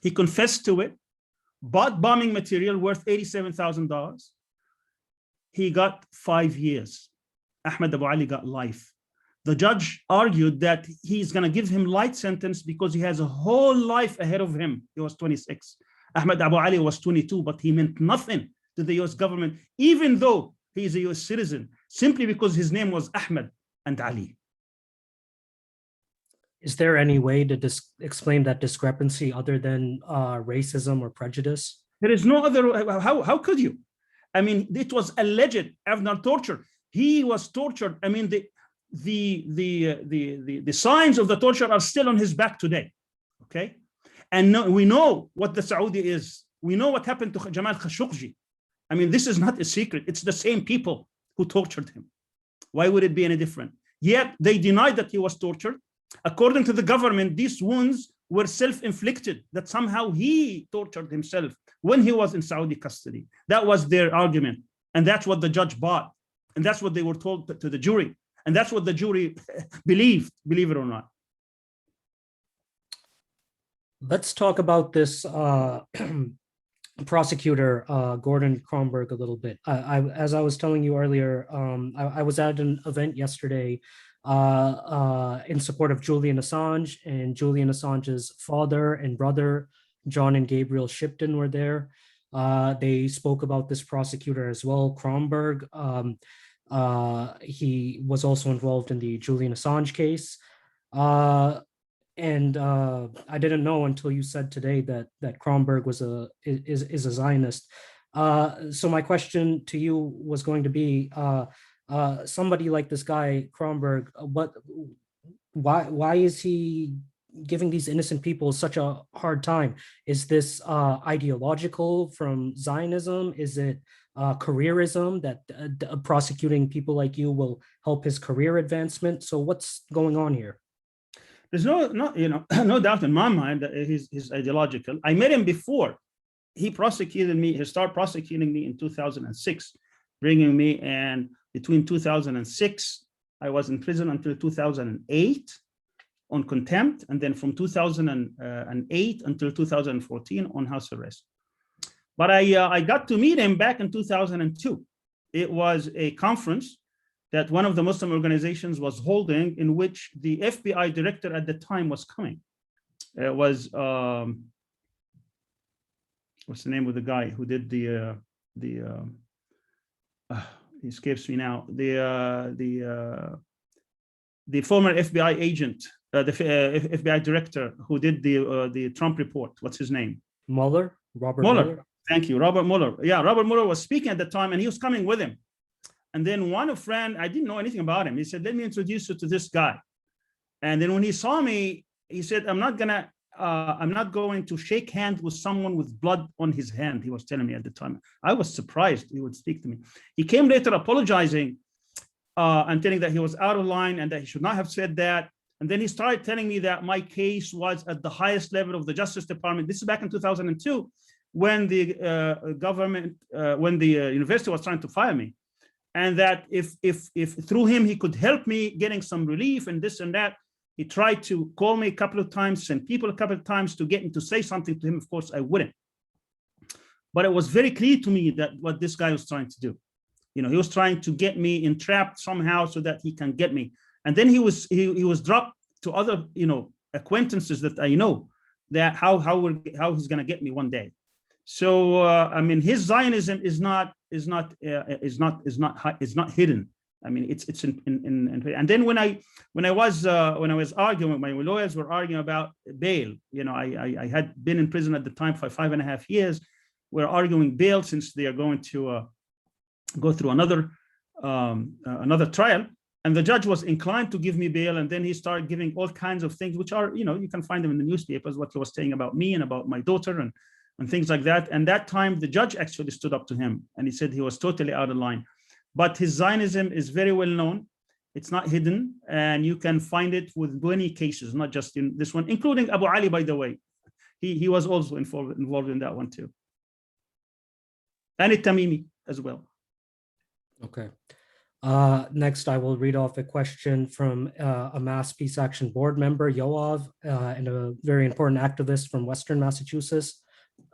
He confessed to it, bought bombing material worth $87,000. He got 5 years. Ahmed Abu Ali got life. The judge argued that he's going to give him light sentence because he has a whole life ahead of him. He was 26. Ahmed Abu Ali was 22, but he meant nothing to the US government, even though he is a US citizen, simply because his name was Ahmed and Ali. Is there any way to explain that discrepancy other than racism or prejudice? There is no other. How could you? I mean, it was alleged after torture. He was tortured. I mean, the signs of the torture are still on his back today. Okay, and we know what the Saudi is. We know what happened to Jamal Khashoggi. I mean, this is not a secret. It's the same people who tortured him. Why would it be any different? Yet they denied that he was tortured. According to the government, these wounds were self-inflicted, that somehow he tortured himself when he was in Saudi custody. That was their argument. And that's what the judge bought. And that's what they were told to the jury. And that's what the jury believed, believe it or not. Let's talk about this prosecutor, Gordon Kronberg, a little bit. As I was telling you earlier, I was at an event yesterday in support of Julian Assange, and Julian Assange's father and brother, John and Gabriel Shipton, were there. They spoke about this prosecutor as well, Kronberg. He was also involved in the Julian Assange case. And I didn't know until you said today that Kronberg is a Zionist. So my question to you was going to be, somebody like this guy Kronberg, why is he giving these innocent people such a hard time? Is this ideological from Zionism? Is it careerism, that prosecuting people like you will help his career advancement? So what's going on here? There's no doubt in my mind that he's ideological. I met him before. He prosecuted me. He started prosecuting me in 2006, bringing me, and between 2006, I was in prison until 2008 on contempt, and then from 2008 until 2014 on house arrest. But I got to meet him back in 2002. It was a conference that one of the Muslim organizations was holding, in which the FBI director at the time was coming. It was, what's the name of the guy who did he escapes me now, the former FBI agent, the FBI director who did the Trump report. What's his name? Robert Mueller. Thank you, Robert Mueller. Yeah, Robert Mueller was speaking at the time, and he was coming with him. And then one friend, I didn't know anything about him. He said, "Let me introduce you to this guy." And then when he saw me, he said, I'm not going to shake hands with someone with blood on his hand. He was telling me at the time. I was surprised he would speak to me. He came later apologizing and telling that he was out of line and that he should not have said that. And then he started telling me that my case was at the highest level of the Justice Department. This is back in 2002, when the when the university was trying to fire me. And that if through him he could help me getting some relief and this and that. He tried to call me a couple of times, send people a couple of times to get me to say something to him. Of course, I wouldn't. But it was very clear to me that what this guy was trying to do. He was trying to get me entrapped somehow so that he can get me. And then he was dropped to other acquaintances that I know, that how he's going to get me one day. So I mean, his Zionism is not is not hidden. I mean, it's and then when I was arguing, my lawyers were arguing about bail. You know, I had been in prison at the time for 5.5 years. We're arguing bail since they are going to go through another trial. And the judge was inclined to give me bail, and then he started giving all kinds of things, which are, you know, you can find them in the newspapers, what he was saying about me and about my daughter and things like that. And that time, the judge actually stood up to him, and he said he was totally out of line. But his Zionism is very well known. It's not hidden, and you can find it with many cases, not just in this one, including Abu Ali, by the way. He was also involved in that one too. And Tamimi as well. Okay. Next, I will read off a question from a Mass Peace Action Board member, Yoav, and a very important activist from Western Massachusetts.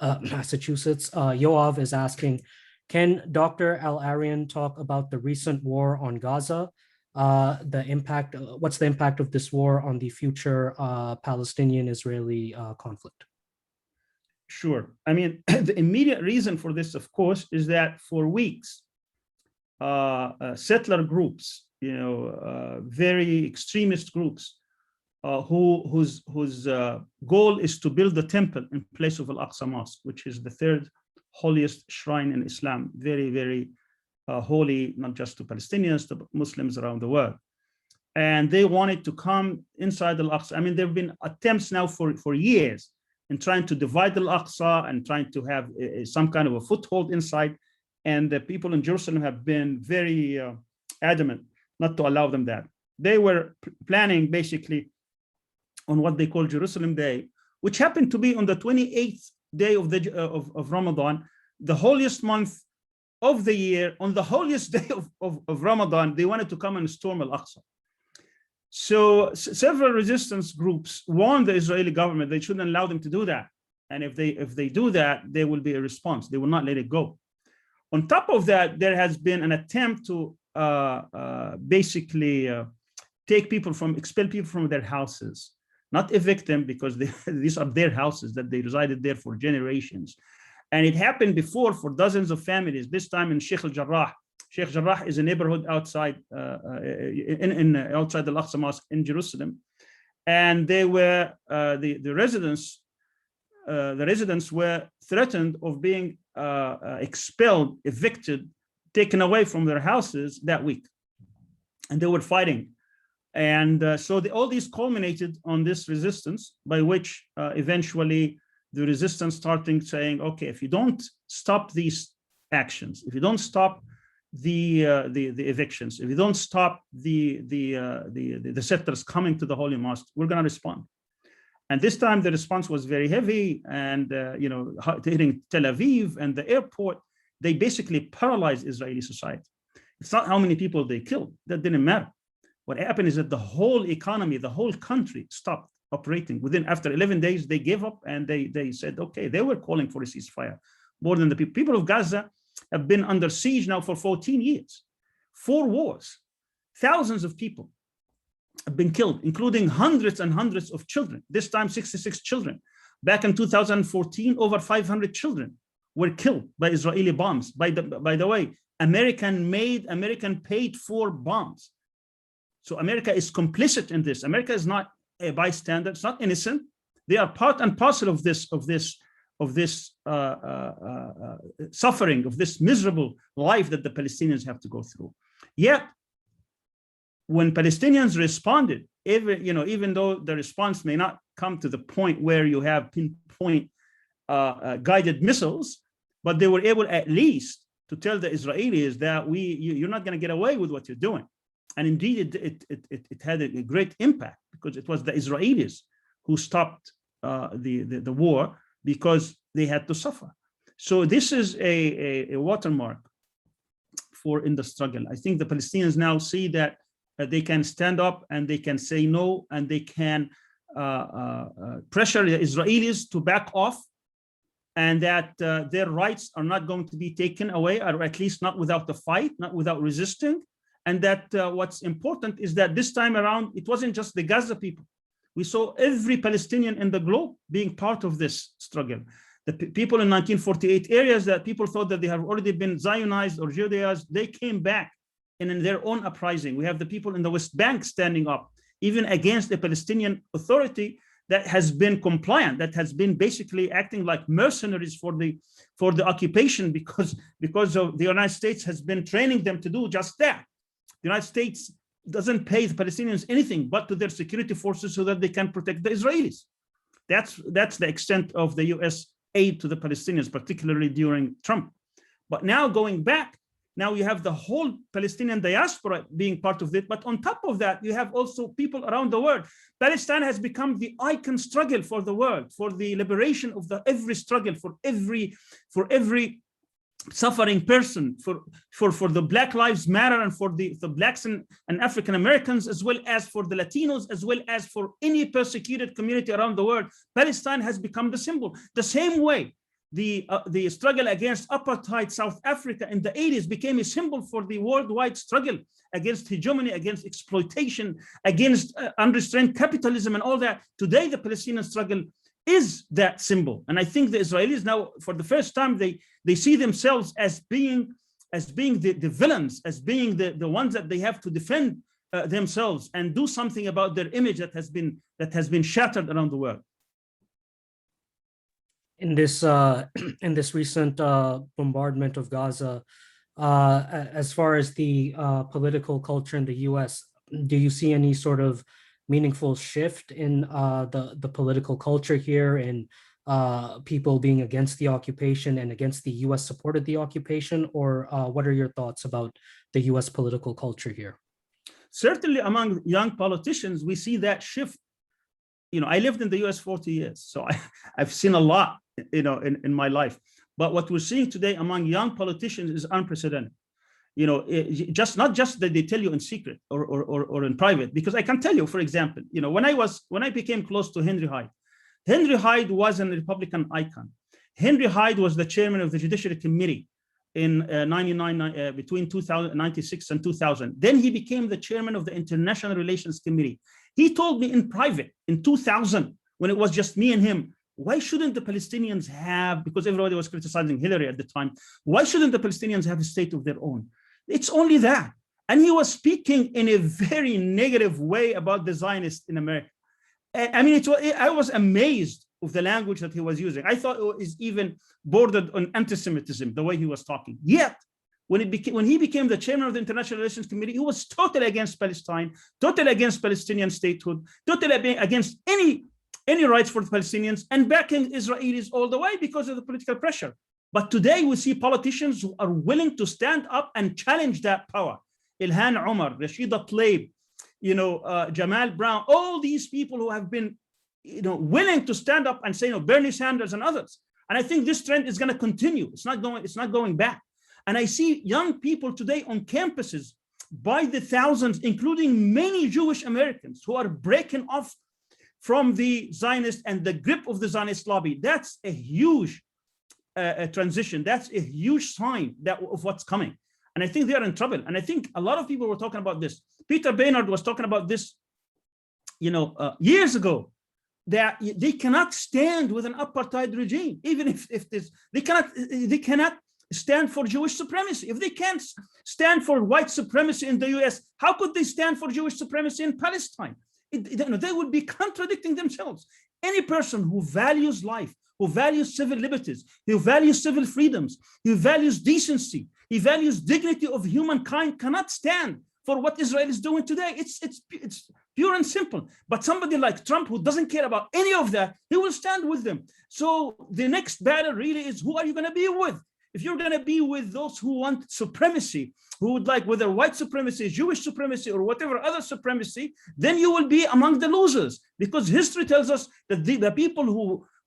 Yoav is asking, can Dr. Al-Arian talk about the recent war on Gaza? What's the impact of this war on the future Palestinian-Israeli conflict? Sure. I mean, the immediate reason for this, of course, is that for weeks, settler groups, you know, very extremist groups, whose goal is to build a temple in place of Al-Aqsa Mosque, which is the third holiest shrine in Islam, very, very holy, not just to Palestinians, to Muslims around the world. And they wanted to come inside Al-Aqsa. I mean, there have been attempts now for years in trying to divide Al-Aqsa and trying to have some kind of a foothold inside. And the people in Jerusalem have been very adamant not to allow them that. They were planning basically on what they call Jerusalem Day, which happened to be on the 28th day of Ramadan, the holiest month of the year. On the holiest day of Ramadan, they wanted to come and storm Al-Aqsa. So several resistance groups warned the Israeli government they shouldn't allow them to do that. And if they do that, there will be a response. They will not let it go. On top of that, there has been an attempt to basically expel people from their houses, not evict them, because these are their houses that they resided there for generations. And it happened before for dozens of families, this time in Sheikh al-Jarrah. Sheikh al-Jarrah is a neighborhood outside outside the Al-Aqsa Mosque in Jerusalem. And they were, the residents were threatened of being expelled, evicted, taken away from their houses that week. And they were fighting. And so all these culminated on this resistance, by which eventually the resistance starting saying, okay, if you don't stop these actions, if you don't stop the evictions, if you don't stop the settlers coming to the Holy Mosque, we're going to respond. And this time the response was very heavy, and you know, hitting Tel Aviv and the airport. They basically paralyzed Israeli society. It's not how many people they killed, that didn't matter. What happened is that the whole economy, the whole country stopped operating. After 11 days, they gave up, and they said, okay, they were calling for a ceasefire. More than the people of Gaza have been under siege now for 14 years, 4 wars, thousands of people have been killed, including hundreds and hundreds of children, this time 66 children. Back in 2014, over 500 children were killed by Israeli bombs. By the way, American-made, American-paid for bombs. So America is complicit in this. America is not a bystander. It's not innocent. They are part and parcel of this suffering, of this miserable life that the Palestinians have to go through. Yet, when Palestinians responded, even though the response may not come to the point where you have pinpoint guided missiles, but they were able at least to tell the Israelis that you're not going to get away with what you're doing. And indeed, it had a great impact, because it was the Israelis who stopped the war, because they had to suffer. So this is a watermark in the struggle. I think the Palestinians now see that they can stand up and they can say no, and they can pressure the Israelis to back off, and that their rights are not going to be taken away, or at least not without the fight, not without resisting. And that what's important is that this time around, it wasn't just the Gaza people. We saw every Palestinian in the globe being part of this struggle. The people in 1948 areas that people thought that they have already been Zionized or Judaized, they came back and in their own uprising. We have the people in the West Bank standing up, even against the Palestinian Authority that has been compliant, that has been basically acting like mercenaries for the occupation because of the United States has been training them to do just that. The United States doesn't pay the Palestinians anything but to their security forces so that they can protect the Israelis. That's the extent of the US aid to the Palestinians, particularly during Trump. But now going back, now you have the whole Palestinian diaspora being part of it. But on top of that, you have also people around the world. Palestine has become the icon struggle for the world, for the liberation of every struggle, for every suffering person, for the Black Lives Matter and for the Blacks and African Americans, as well as for the Latinos, as well as for any persecuted community around the world. Palestine has become the symbol. The same way the struggle against apartheid South Africa in the 80s became a symbol for the worldwide struggle against hegemony, against exploitation, against unrestrained capitalism and all that. Today, the Palestinian struggle is that symbol. And I think the Israelis now, for the first time, they see themselves as being the villains, as being the ones that they have to defend themselves and do something about their image that has been shattered around the world. In this recent bombardment of Gaza, as far as the political culture in the U.S., do you see any sort of meaningful shift in the political culture here, and people being against the occupation and against the U.S. supported the occupation, or what are your thoughts about the U.S. political culture here? Certainly among young politicians, we see that shift. I lived in the U.S. 40 years, so I've seen a lot, in my life. But what we're seeing today among young politicians is unprecedented. Not just that they tell you in secret or in private, because I can tell you, for example, when I became close to Henry Hyde was a Republican icon. Henry Hyde was the chairman of the Judiciary Committee in between 1996 and 2000. Then he became the chairman of the International Relations Committee. He told me in private in 2000, when it was just me and him, why shouldn't the Palestinians have, because everybody was criticizing Hillary at the time, why shouldn't the Palestinians have a state of their own? It's only that. And he was speaking in a very negative way about the Zionists in America. I mean, I was amazed with the language that he was using. I thought it was even bordered on anti-Semitism, the way he was talking. Yet, when he became the chairman of the International Relations Committee, he was totally against Palestine, totally against Palestinian statehood, totally against any rights for the Palestinians, and backing Israelis all the way because of the political pressure. But today we see politicians who are willing to stand up and challenge that power. Ilhan Omar, Rashida Tlaib, Jamal Brown, all these people who have been, willing to stand up and say, Bernie Sanders and others. And I think this trend is going to continue. It's not going back. And I see young people today on campuses by the thousands, including many Jewish Americans who are breaking off from the Zionist and the grip of the Zionist lobby. That's a huge transition. That's a huge sign of what's coming. And I think they are in trouble. And I think a lot of people were talking about this. Peter Baynard was talking about this, years ago, that they cannot stand with an apartheid regime, even if they cannot stand for Jewish supremacy. If they can't stand for white supremacy in the US, how could they stand for Jewish supremacy in Palestine? They would be contradicting themselves. Any person who values life, who values civil liberties, who values civil freedoms, who values decency, he values dignity of humankind, cannot stand for what Israel is doing today. It's pure and simple. But somebody like Trump, who doesn't care about any of that, he will stand with them. So the next battle really is, who are you going to be with? If you're going to be with those who want supremacy, who would like whether white supremacy, Jewish supremacy, or whatever other supremacy, then you will be among the losers, because history tells us that the people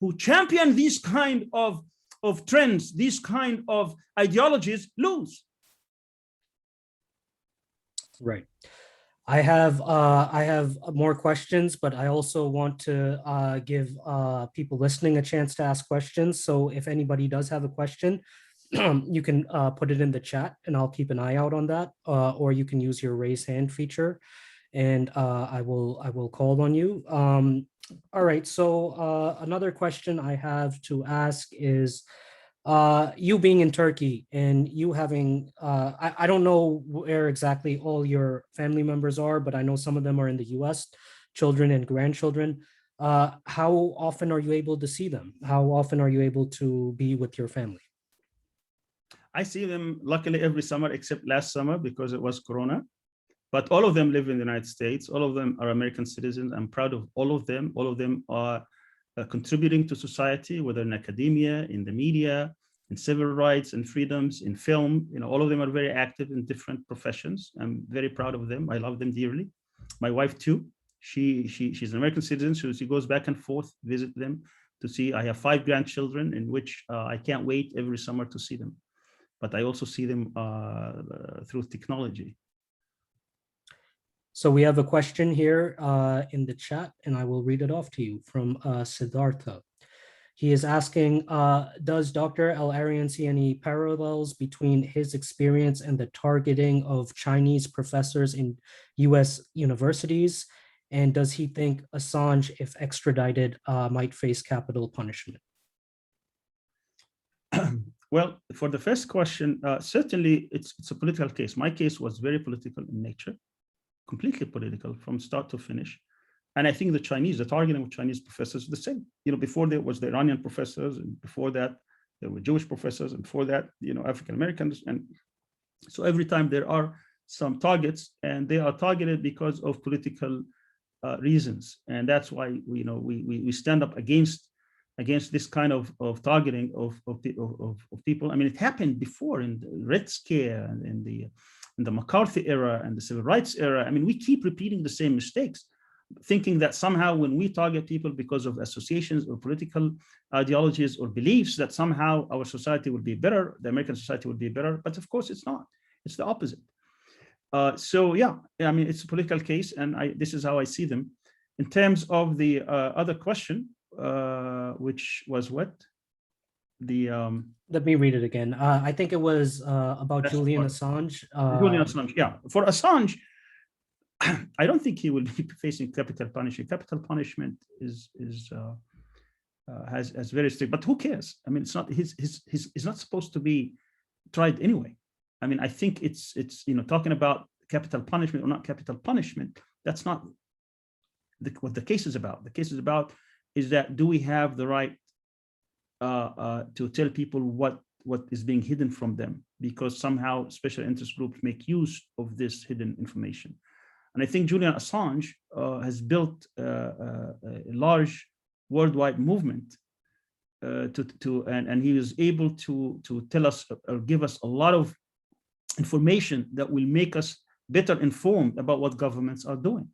who champion these kind of trends, these kind of ideologies, lose. Right. I have more questions, but I also want to give people listening a chance to ask questions. So if anybody does have a question, you can put it in the chat and I'll keep an eye out on that, or you can use your raise hand feature. and I will call on you. All right. So another question I have to ask is, you being in Turkey and you having, I don't know where exactly all your family members are, but I know some of them are in the US, children and grandchildren. How often are you able to see them? How often are you able to be with your family? I see them luckily every summer except last summer because it was Corona. But all of them live in the United States. All of them are American citizens. I'm proud of all of them. All of them are contributing to society, whether in academia, in the media, in civil rights and freedoms, in film. You know, all of them are very active in different professions. I'm very proud of them. I love them dearly. My wife too. She's an American citizen, so she goes back and forth, visit them to see. I have 5 grandchildren, in which I can't wait every summer to see them. But I also see them through technology. So we have a question here in the chat, and I will read it off to you from Siddhartha. He is asking, does Dr. Al-Arian see any parallels between his experience and the targeting of Chinese professors in US universities? And does he think Assange, if extradited, might face capital punishment? Well, for the first question, certainly it's a political case. My case was very political in nature, completely political from start to finish. And I think the targeting of Chinese professors is the same. You know, before there was the Iranian professors, and before that, there were Jewish professors, and before that, you know, African Americans. And so every time there are some targets, and they are targeted because of political reasons. And that's why, you know, we stand up against this kind of targeting of people. I mean, it happened before in the Red Scare and in the McCarthy era and the civil rights era. I mean, we keep repeating the same mistakes, thinking that somehow when we target people because of associations or political ideologies or beliefs, that somehow our society will be better, the American society will be better. But of course, it's not. It's the opposite. So yeah, I mean, it's a political case, and this is how I see them. In terms of the other question, which was what? Let me read it again. I think it was about Julian Assange. Julian Assange, yeah. For Assange, I don't think he will be facing capital punishment. Capital punishment has very strict, but who cares? I mean, it's not he's not supposed to be tried anyway. I mean, I think it's you know, talking about capital punishment or not capital punishment, that's not what the case is about. The case is about is that, do we have the right to tell people what is being hidden from them, because somehow special interest groups make use of this hidden information. And I think Julian Assange has built a large worldwide movement and he was able to tell us or give us a lot of information that will make us better informed about what governments are doing.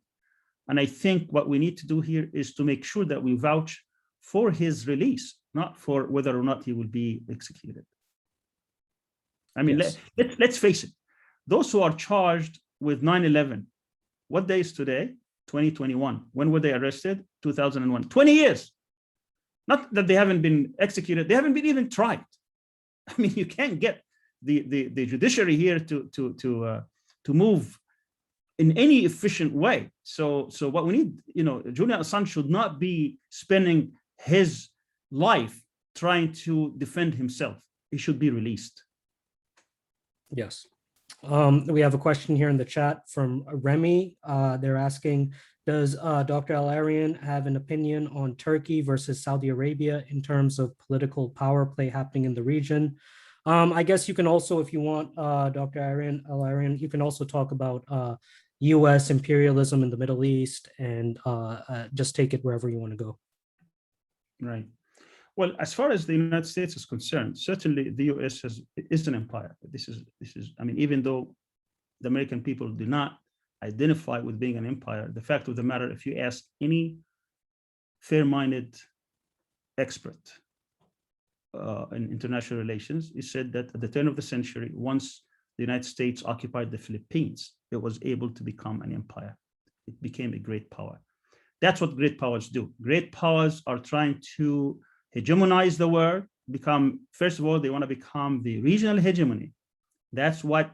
And I think what we need to do here is to make sure that we vouch for his release, not for whether or not he will be executed. I mean, yes. Let's face it. Those who are charged with 9/11, what day is today? 2021. When were they arrested? 2001. 20 years. Not that they haven't been executed. They haven't been even tried. I mean, you can't get the judiciary here to move in any efficient way. So what we need, you know, Julian Assange should not be spending his life trying to defend himself. He should be released. Yes. We have a question here in the chat from Remy. They're asking, does Dr. Al-Arian have an opinion on Turkey versus Saudi Arabia in terms of political power play happening in the region? I guess you can also, if you want, Dr. Al-Arian, you can also talk about US imperialism in the Middle East, and just take it wherever you want to go. Right. Well, as far as the United States is concerned, certainly the US is an empire. This is, I mean, even though the American people do not identify with being an empire, the fact of the matter, if you ask any fair-minded expert in international relations, he said that at the turn of the century, once the United States occupied the Philippines, it was able to become an empire. It became a great power. That's what great powers do. Great powers are trying to hegemonize the world, become, first of all, they want to become the regional hegemony. That's what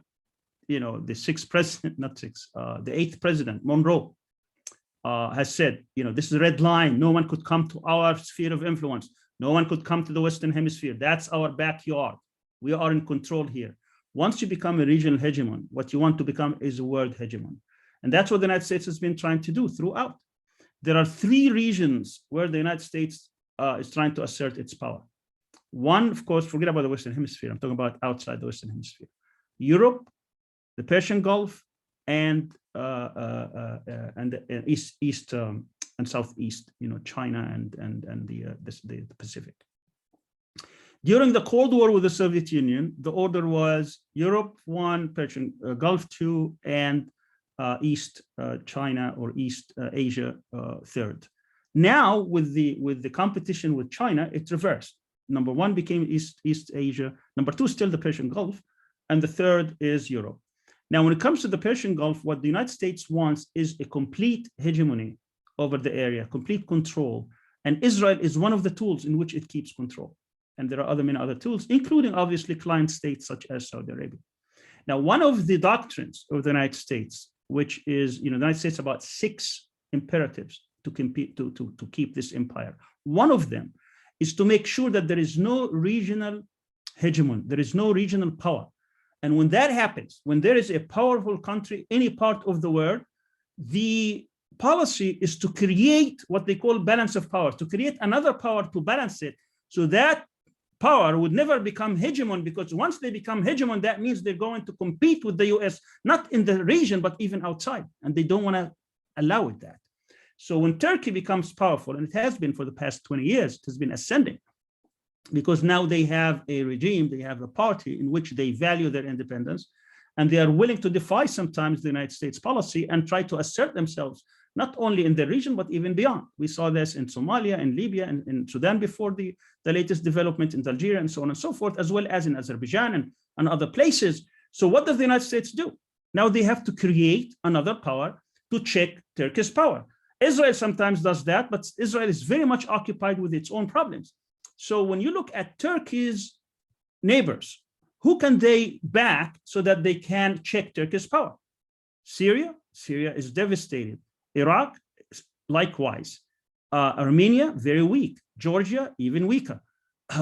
the sixth president, not sixth, the eighth president, Monroe, has said, this is a red line. No one could come to our sphere of influence. No one could come to the Western Hemisphere. That's our backyard. We are in control here. Once you become a regional hegemon, what you want to become is a world hegemon. And that's what the United States has been trying to do throughout. There are three regions where the United States is trying to assert its power. One, of course, forget about the Western Hemisphere. I'm talking about outside the Western Hemisphere. Europe, the Persian Gulf, and East and Southeast, China and the Pacific. During the Cold War with the Soviet Union, the order was Europe 1, Persian Gulf 2, and East China or East Asia 3rd. Now, with the competition with China, it's reversed. Number 1 became East Asia. Number 2 still the Persian Gulf, and the third is Europe. Now, when it comes to the Persian Gulf, what the United States wants is a complete hegemony over the area, complete control. And Israel is one of the tools in which it keeps control. And there are many other tools, including obviously client states such as Saudi Arabia. Now, one of the doctrines of the United States, which is, the United States about 6 imperatives to compete to keep this empire. One of them is to make sure that there is no regional hegemon, there is no regional power. And when that happens, when there is a powerful country, any part of the world, the policy is to create what they call balance of power, to create another power to balance it, so that power would never become hegemon, because once they become hegemon, that means they're going to compete with the US, not in the region, but even outside. And they don't want to allow it that. So when Turkey becomes powerful, and it has been for the past 20 years, it has been ascending, because now they have a regime, they have a party in which they value their independence, and they are willing to defy sometimes the United States policy and try to assert themselves, not only in the region, but even beyond. We saw this in Somalia, in Libya, and in Sudan before the latest development in Algeria, and so on and so forth, as well as in Azerbaijan and other places. So what does the United States do? Now they have to create another power to check Turkey's power. Israel sometimes does that, but Israel is very much occupied with its own problems. So when you look at Turkey's neighbors, who can they back so that they can check Turkey's power? Syria is devastated. Iraq, likewise. Armenia, very weak. Georgia, even weaker.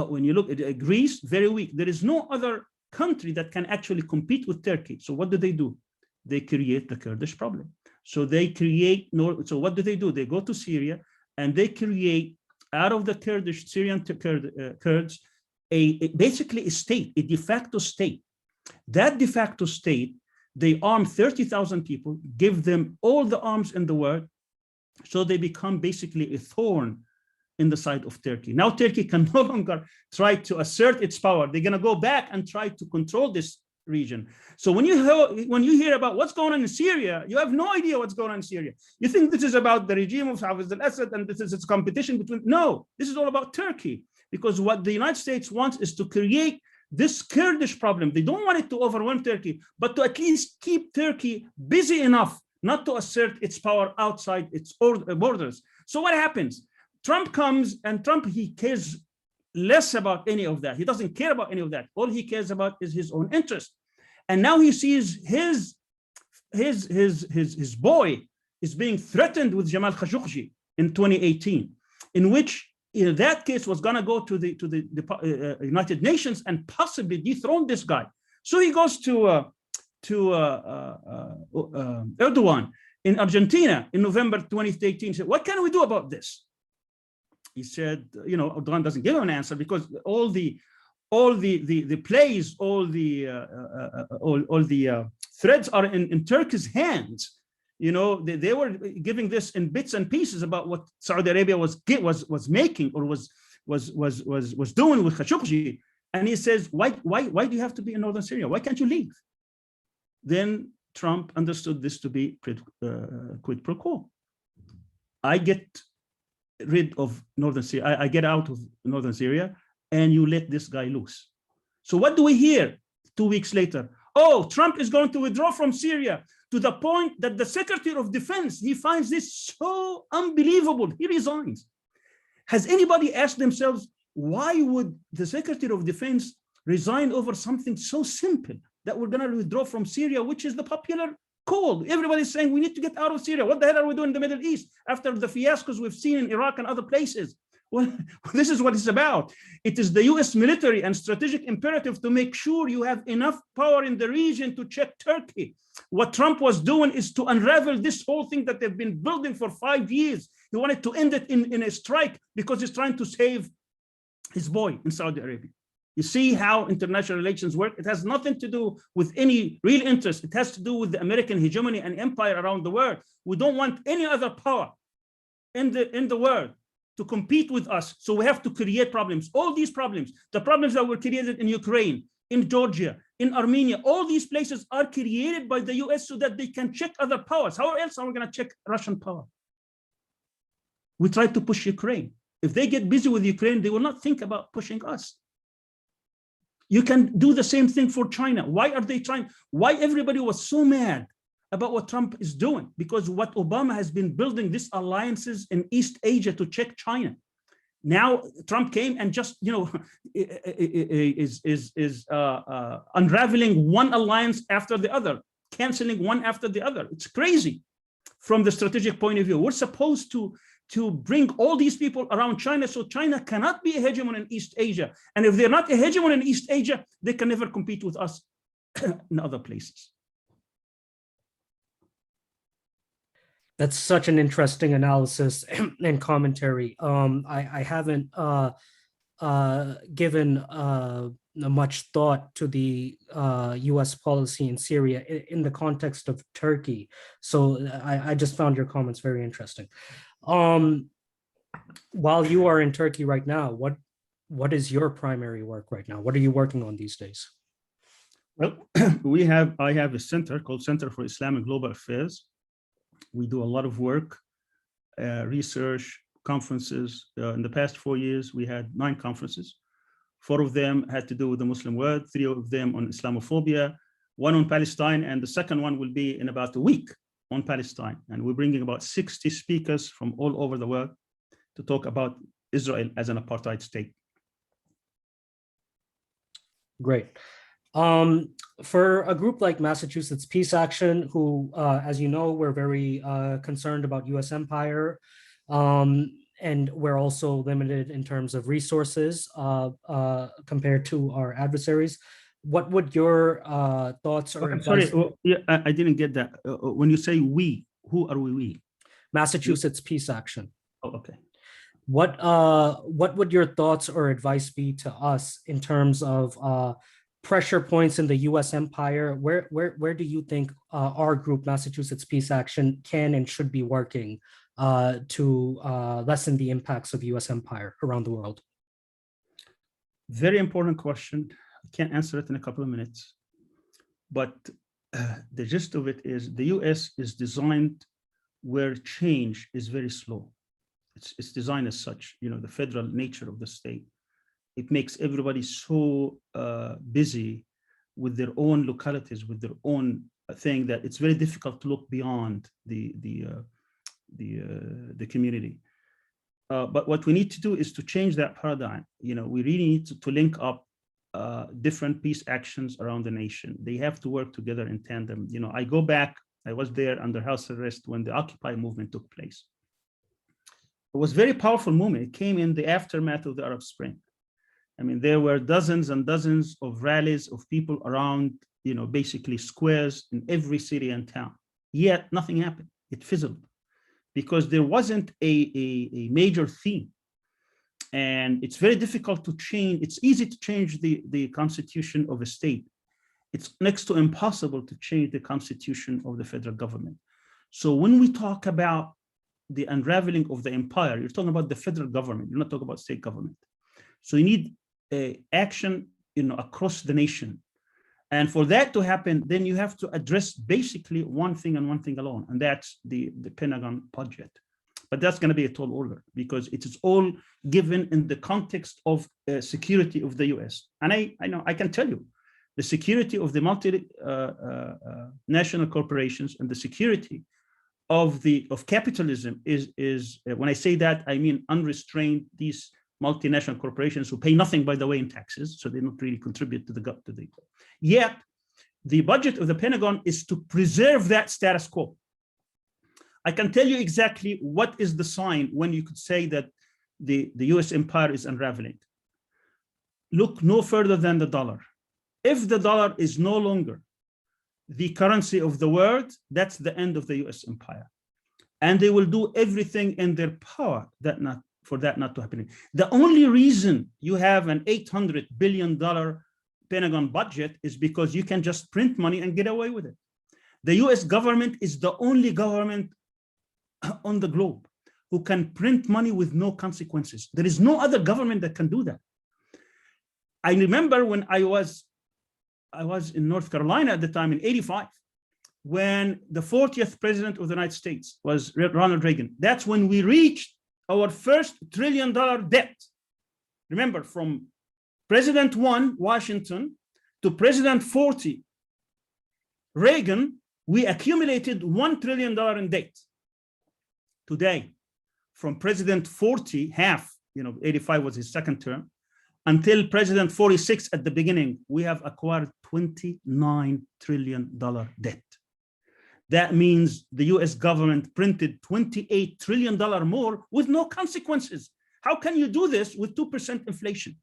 When you look at Greece, very weak. There is no other country that can actually compete with Turkey. So what do? They create the Kurdish problem. So they create, so what do? They go to Syria and they create out of the Syrian Kurds, basically a state, a de facto state. That de facto state, they arm 30,000 people, give them all the arms in the world, so they become basically a thorn in the side of Turkey. Now Turkey can no longer try to assert its power. They're going to go back and try to control this region. So when you hear about what's going on in Syria, you have no idea what's going on in Syria. You think this is about the regime of Hafez al-Assad and this is its competition between, no, this is all about Turkey, because what the United States wants is to create this Kurdish problem. They don't want it to overwhelm Turkey, but to at least keep Turkey busy enough not to assert its power outside its borders. So what happens? Trump comes, and he cares less about any of that. He doesn't care about any of that. All he cares about is his own interest. And now he sees his boy is being threatened with Jamal Khashoggi in 2018, in which that case was going to go to the United Nations and possibly dethrone this guy. So he goes to Erdogan in Argentina in November 2018. He said, "What can we do about this?" He said, Erdogan doesn't give him an answer, because all the plays, all the threads are in Turkey's hands. They were giving this in bits and pieces about what Saudi Arabia was making or was doing with Khashoggi. And he says, why do you have to be in northern Syria? Why can't you leave? Then Trump understood this to be quid pro quo. I get rid of northern Syria. I get out of northern Syria, and you let this guy loose. So what do we hear 2 weeks later? Oh, Trump is going to withdraw from Syria, to the point that the Secretary of Defense, he finds this so unbelievable. He resigns. Has anybody asked themselves, why would the Secretary of Defense resign over something so simple? that we're going to withdraw from Syria, which is the popular call. Everybody's saying we need to get out of Syria. What the hell are we doing in the Middle East after the fiascos we've seen in Iraq and other places? Well, this is what it's about. It is the US military and strategic imperative to make sure you have enough power in the region to check Turkey. What Trump was doing is to unravel this whole thing that they've been building for 5 years. He wanted to end it in a strike because he's trying to save his boy in Saudi Arabia. You see how international relations work? It has nothing to do with any real interest. It has to do with the American hegemony and empire around the world. We don't want any other power in the world to compete with us. So we have to create problems. All these problems, the problems that were created in Ukraine, in Georgia, in Armenia, all these places are created by the US so that they can check other powers. How else are we going to check Russian power? We tried to push Ukraine. If they get busy with Ukraine, they will not think about pushing us. You can do the same thing for China. Why are they trying? Why everybody was so mad about what Trump is doing? Because what Obama has been building, these alliances in East Asia to check China. Now Trump came and just, is unraveling one alliance after the other, canceling one after the other. It's crazy from the strategic point of view. We're supposed to bring all these people around China so China cannot be a hegemon in East Asia. And if they're not a hegemon in East Asia, they can never compete with us in other places. That's such an interesting analysis and commentary. I haven't given much thought to the US policy in Syria in the context of Turkey. So I just found your comments very interesting. While you are in Turkey right now, what is your primary work right now? What are you working on these days? Well, I have a center called Center for Islamic Global Affairs. We do a lot of work, research, conferences. In the past 4 years, we had 9 conferences. 4 of them had to do with the Muslim world, 3 of them on Islamophobia, 1 on Palestine, and the second one will be in about a week on Palestine. And we're bringing about 60 speakers from all over the world to talk about Israel as an apartheid state. Great. For a group like Massachusetts Peace Action, who, as you know, we're very concerned about US empire, and we're also limited in terms of resources compared to our adversaries. What would your thoughts or advice? Sorry, I didn't get that. When you say we, who are we? Massachusetts Peace Action. Oh, okay. What would your thoughts or advice be to us in terms of pressure points in the US empire? Where do you think our group, Massachusetts Peace Action, can and should be working to lessen the impacts of US empire around the world? Very important question. I can't answer it in a couple of minutes, but the gist of it is the US is designed where change is very slow. It's designed as such, the federal nature of the state. It makes everybody so busy with their own localities, with their own thing, that it's very difficult to look beyond the community. But what we need to do is to change that paradigm. We really need to link up different peace actions around the nation. They have to work together in tandem. I go back, I was there under house arrest when the Occupy movement took place. It was a very powerful movement. It came in the aftermath of the Arab Spring. I mean, there were dozens and dozens of rallies of people around, basically squares in every city and town. Yet nothing happened. It fizzled because there wasn't a major theme. And it's very difficult to change. It's easy to change the constitution of a state. It's next to impossible to change the constitution of the federal government. So when we talk about the unraveling of the empire, you're talking about the federal government. You're not talking about state government. So you need action, across the nation. And for that to happen, then you have to address basically one thing and one thing alone, and that's the Pentagon budget. But that's going to be a tall order because it is all given in the context of security of the US. And I know, I can tell you, the security of the multinational corporations and the security of capitalism is when I say that, I mean unrestrained, these multinational corporations who pay nothing, by the way, in taxes, so they don't really contribute to the. Yet The budget of the Pentagon is to preserve that status quo. I can tell you exactly what is the sign when you could say that the US empire is unraveling. Look no further than the dollar. If the dollar is no longer the currency of the world, that's the end of the US empire. And they will do everything in their power for that not to happen. The only reason you have an $800 billion Pentagon budget is because you can just print money and get away with it. The US government is the only government on the globe who can print money with no consequences. There is no other government that can do that. I remember when I was in North Carolina at the time in '85, when the 40th president of the United States was Ronald Reagan. That's when we reached our first $1 trillion debt. Remember, from President 1, Washington, to President 40, Reagan, we accumulated $1 trillion in debt. Today, from President 40, half, 85 was his second term, until President 46 at the beginning, we have acquired $29 trillion debt. That means the US government printed $28 trillion more with no consequences. How can you do this with 2% inflation?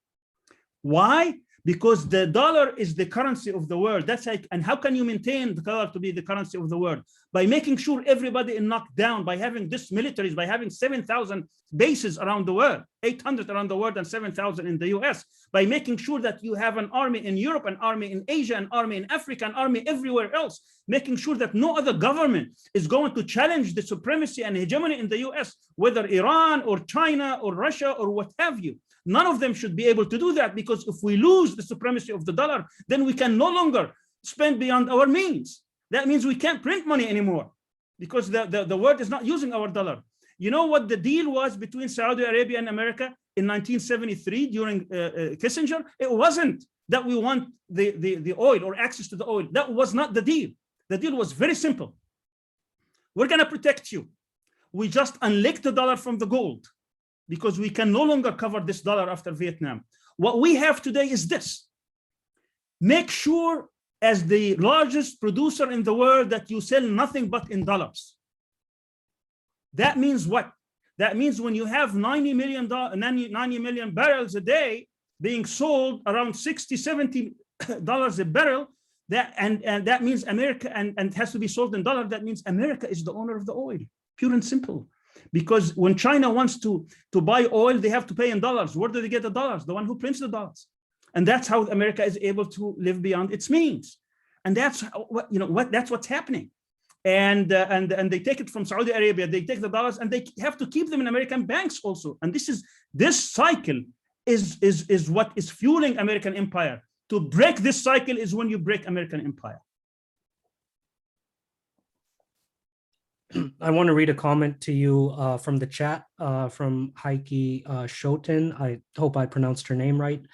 Why? Because the dollar is the currency of the world. That's like, and how can you maintain the dollar to be the currency of the world? By making sure everybody is knocked down, by having this militaries, by having 7,000 bases around the world, 800 around the world and 7,000 in the US, by making sure that you have an army in Europe, an army in Asia, an army in Africa, an army everywhere else, making sure that no other government is going to challenge the supremacy and hegemony in the US, whether Iran or China or Russia or what have you. None of them should be able to do that, because if we lose the supremacy of the dollar, then we can no longer spend beyond our means. That means we can't print money anymore because the world is not using our dollar. You know what the deal was between Saudi Arabia and America in 1973 during Kissinger? It wasn't that we want the oil or access to the oil. That was not the deal. The deal was very simple. We're going to protect you. We just unlick the dollar from the gold, because we can no longer cover this dollar after Vietnam. What we have today is this. Make sure, as the largest producer in the world, that you sell nothing but in dollars. That means what? That means when you have 90 million barrels a day being sold around $60, $70 a barrel, and that means America, and it has to be sold in dollars, that means America is the owner of the oil, pure and simple. Because when China wants to buy oil, they have to pay in dollars. Where do they get the dollars? The one who prints the dollars. And that's how America is able to live beyond its means. And that's that's what's happening. And they take it from Saudi Arabia, they take the dollars and they have to keep them in American banks also. And this cycle is what is fueling American empire. To break this cycle is when you break American empire. I want to read a comment to you from the chat from Heike Schoten. I hope I pronounced her name right.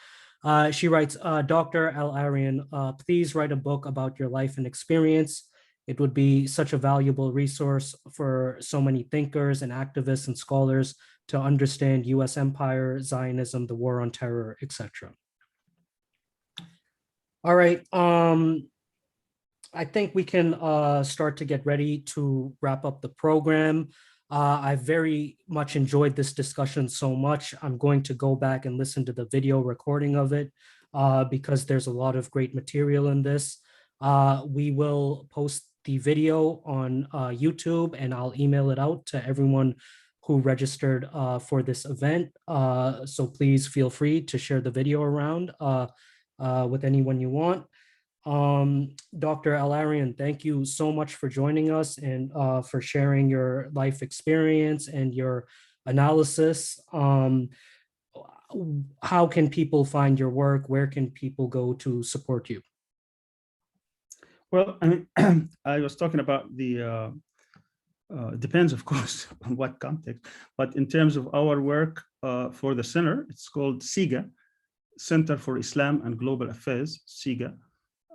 She writes, Dr. Al-Arian, please write a book about your life and experience. It would be such a valuable resource for so many thinkers and activists and scholars to understand US empire, Zionism, the war on terror, etc. All right. I think we can start to get ready to wrap up the program. I very much enjoyed this discussion so much. I'm going to go back and listen to the video recording of it because there's a lot of great material in this. We will post the video on YouTube, and I'll email it out to everyone who registered for this event. So please feel free to share the video around with anyone you want. Dr. Al-Arian, thank you so much for joining us and for sharing your life experience and your analysis. How can people find your work? Where can people go to support you? Well, I mean, I was talking about the, depends, of course, on what context, but in terms of our work for the center, it's called SIGA, Center for Islam and Global Affairs, SIGA.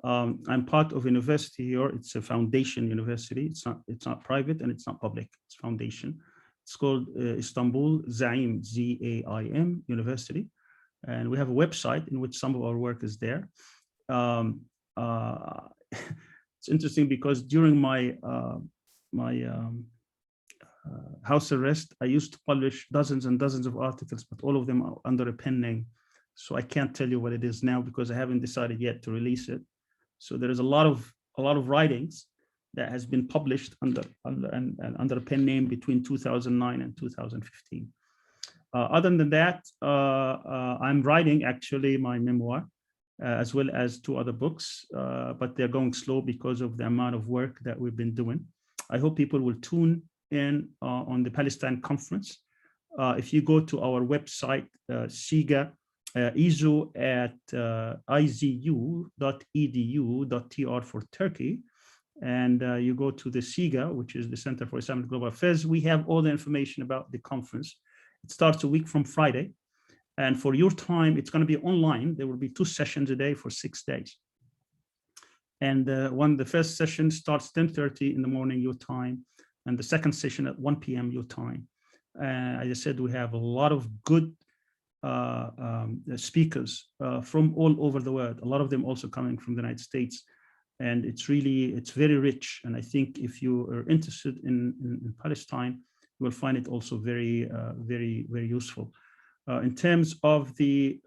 I'm part of a university here. It's a foundation university. It's not private and it's not public. It's foundation. It's called Istanbul Zaim, Z-A-I-M University. And we have a website in which some of our work is there. it's interesting because during my house arrest, I used to publish dozens and dozens of articles, but all of them are under a pen name. So I can't tell you what it is now because I haven't decided yet to release it. So there is a lot of writings that has been published under a pen name between 2009 and 2015. Other than that, I'm writing actually my memoir, as well as 2 other books, but they're going slow because of the amount of work that we've been doing. I hope people will tune in on the Palestine conference. If you go to our website, SIGA, IZU at izu.edu.tr for Turkey, and you go to the SIGA, which is the Center for Islamic Global Affairs, we have all the information about the conference. It starts a week from Friday. And for your time, it's going to be online. There will be 2 sessions a day for 6 days. And the first session starts 10:30 in the morning, your time, and the second session at 1 p.m. your time. As I said, we have a lot of good speakers from all over the world, a lot of them also coming from the United States. And it's very rich. And I think if you are interested in Palestine, you will find it also very, very useful. In terms of the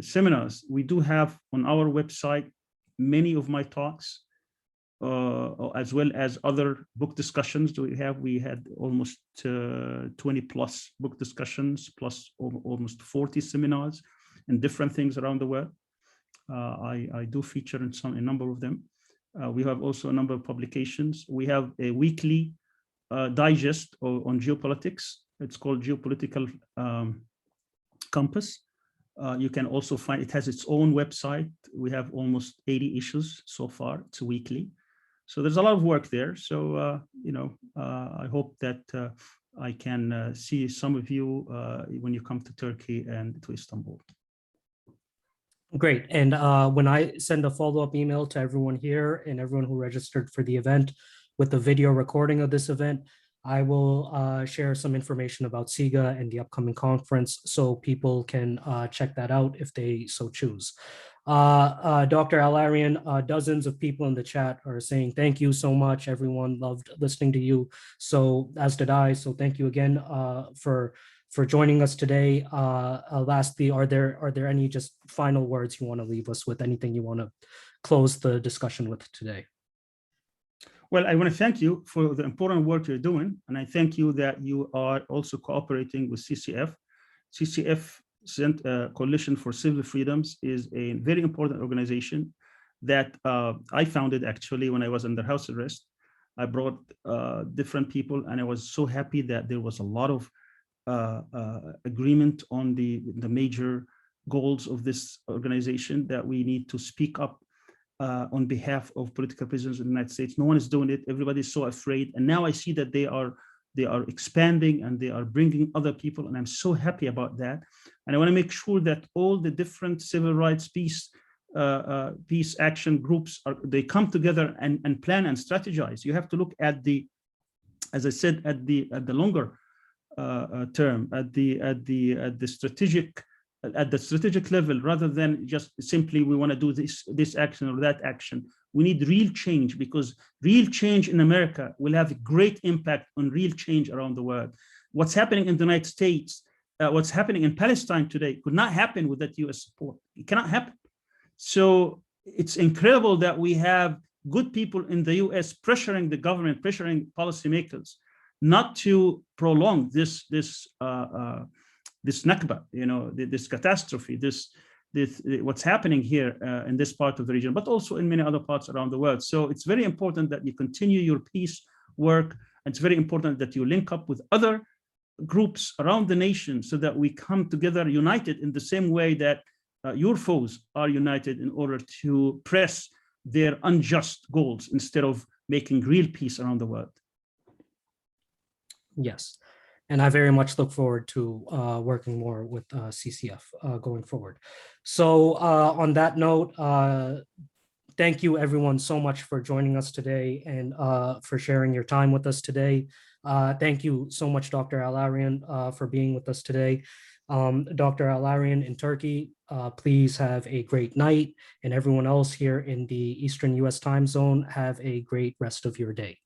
seminars, we do have on our website many of my talks, as well as other book discussions. We had almost 20 plus book discussions, plus almost 40 seminars and different things around the world. I do feature in a number of them. We have also a number of publications. We have a weekly digest on geopolitics. It's called Geopolitical Compass. You can also find, it has its own website. We have almost 80 issues so far. It's weekly. So there's a lot of work there. So, I hope that I can see some of you when you come to Turkey and to Istanbul. Great. And when I send a follow-up email to everyone here and everyone who registered for the event with the video recording of this event, I will share some information about SIGA and the upcoming conference so people can check that out if they so choose. Dr. Al-Arian, dozens of people in the chat are saying thank you so much. Everyone loved listening to you. So as did I. So thank you again for joining us today. Lastly, are there any just final words you want to leave us with? Anything you want to close the discussion with today? Well, I want to thank you for the important work you're doing. And I thank you that you are also cooperating with CCF. CCF, Coalition for Civil Freedoms, is a very important organization that I founded actually when I was under house arrest. I brought different people, and I was so happy that there was a lot of agreement on the major goals of this organization, that we need to speak up on behalf of political prisoners in the United States. No one is doing it. Everybody's so afraid. And now I see that they are expanding and they are bringing other people. And I'm so happy about that. And I want to make sure that all the different civil rights peace action groups they come together and plan and strategize. You have to look at as I said, at the longer term, at the strategic level, rather than just simply we want to do this action or that action. We need real change, because real change in America will have a great impact on real change around the world. What's happening in the United States, what's happening in Palestine today could not happen with that US support. It cannot happen. So it's incredible that we have good people in the US pressuring the government, pressuring policymakers not to prolong this Nakba, this catastrophe, this what's happening here in this part of the region, but also in many other parts around the world. So it's very important that you continue your peace work. It's very important that you link up with other groups around the nation so that we come together united in the same way that your foes are united in order to press their unjust goals instead of making real peace around the world. Yes. And I very much look forward to working more with CCF going forward. So on that note, thank you everyone so much for joining us today and for sharing your time with us today. Thank you so much, Dr. Al-Arian, for being with us today. Dr. Al-Arian in Turkey, please have a great night. And everyone else here in the Eastern US time zone, have a great rest of your day.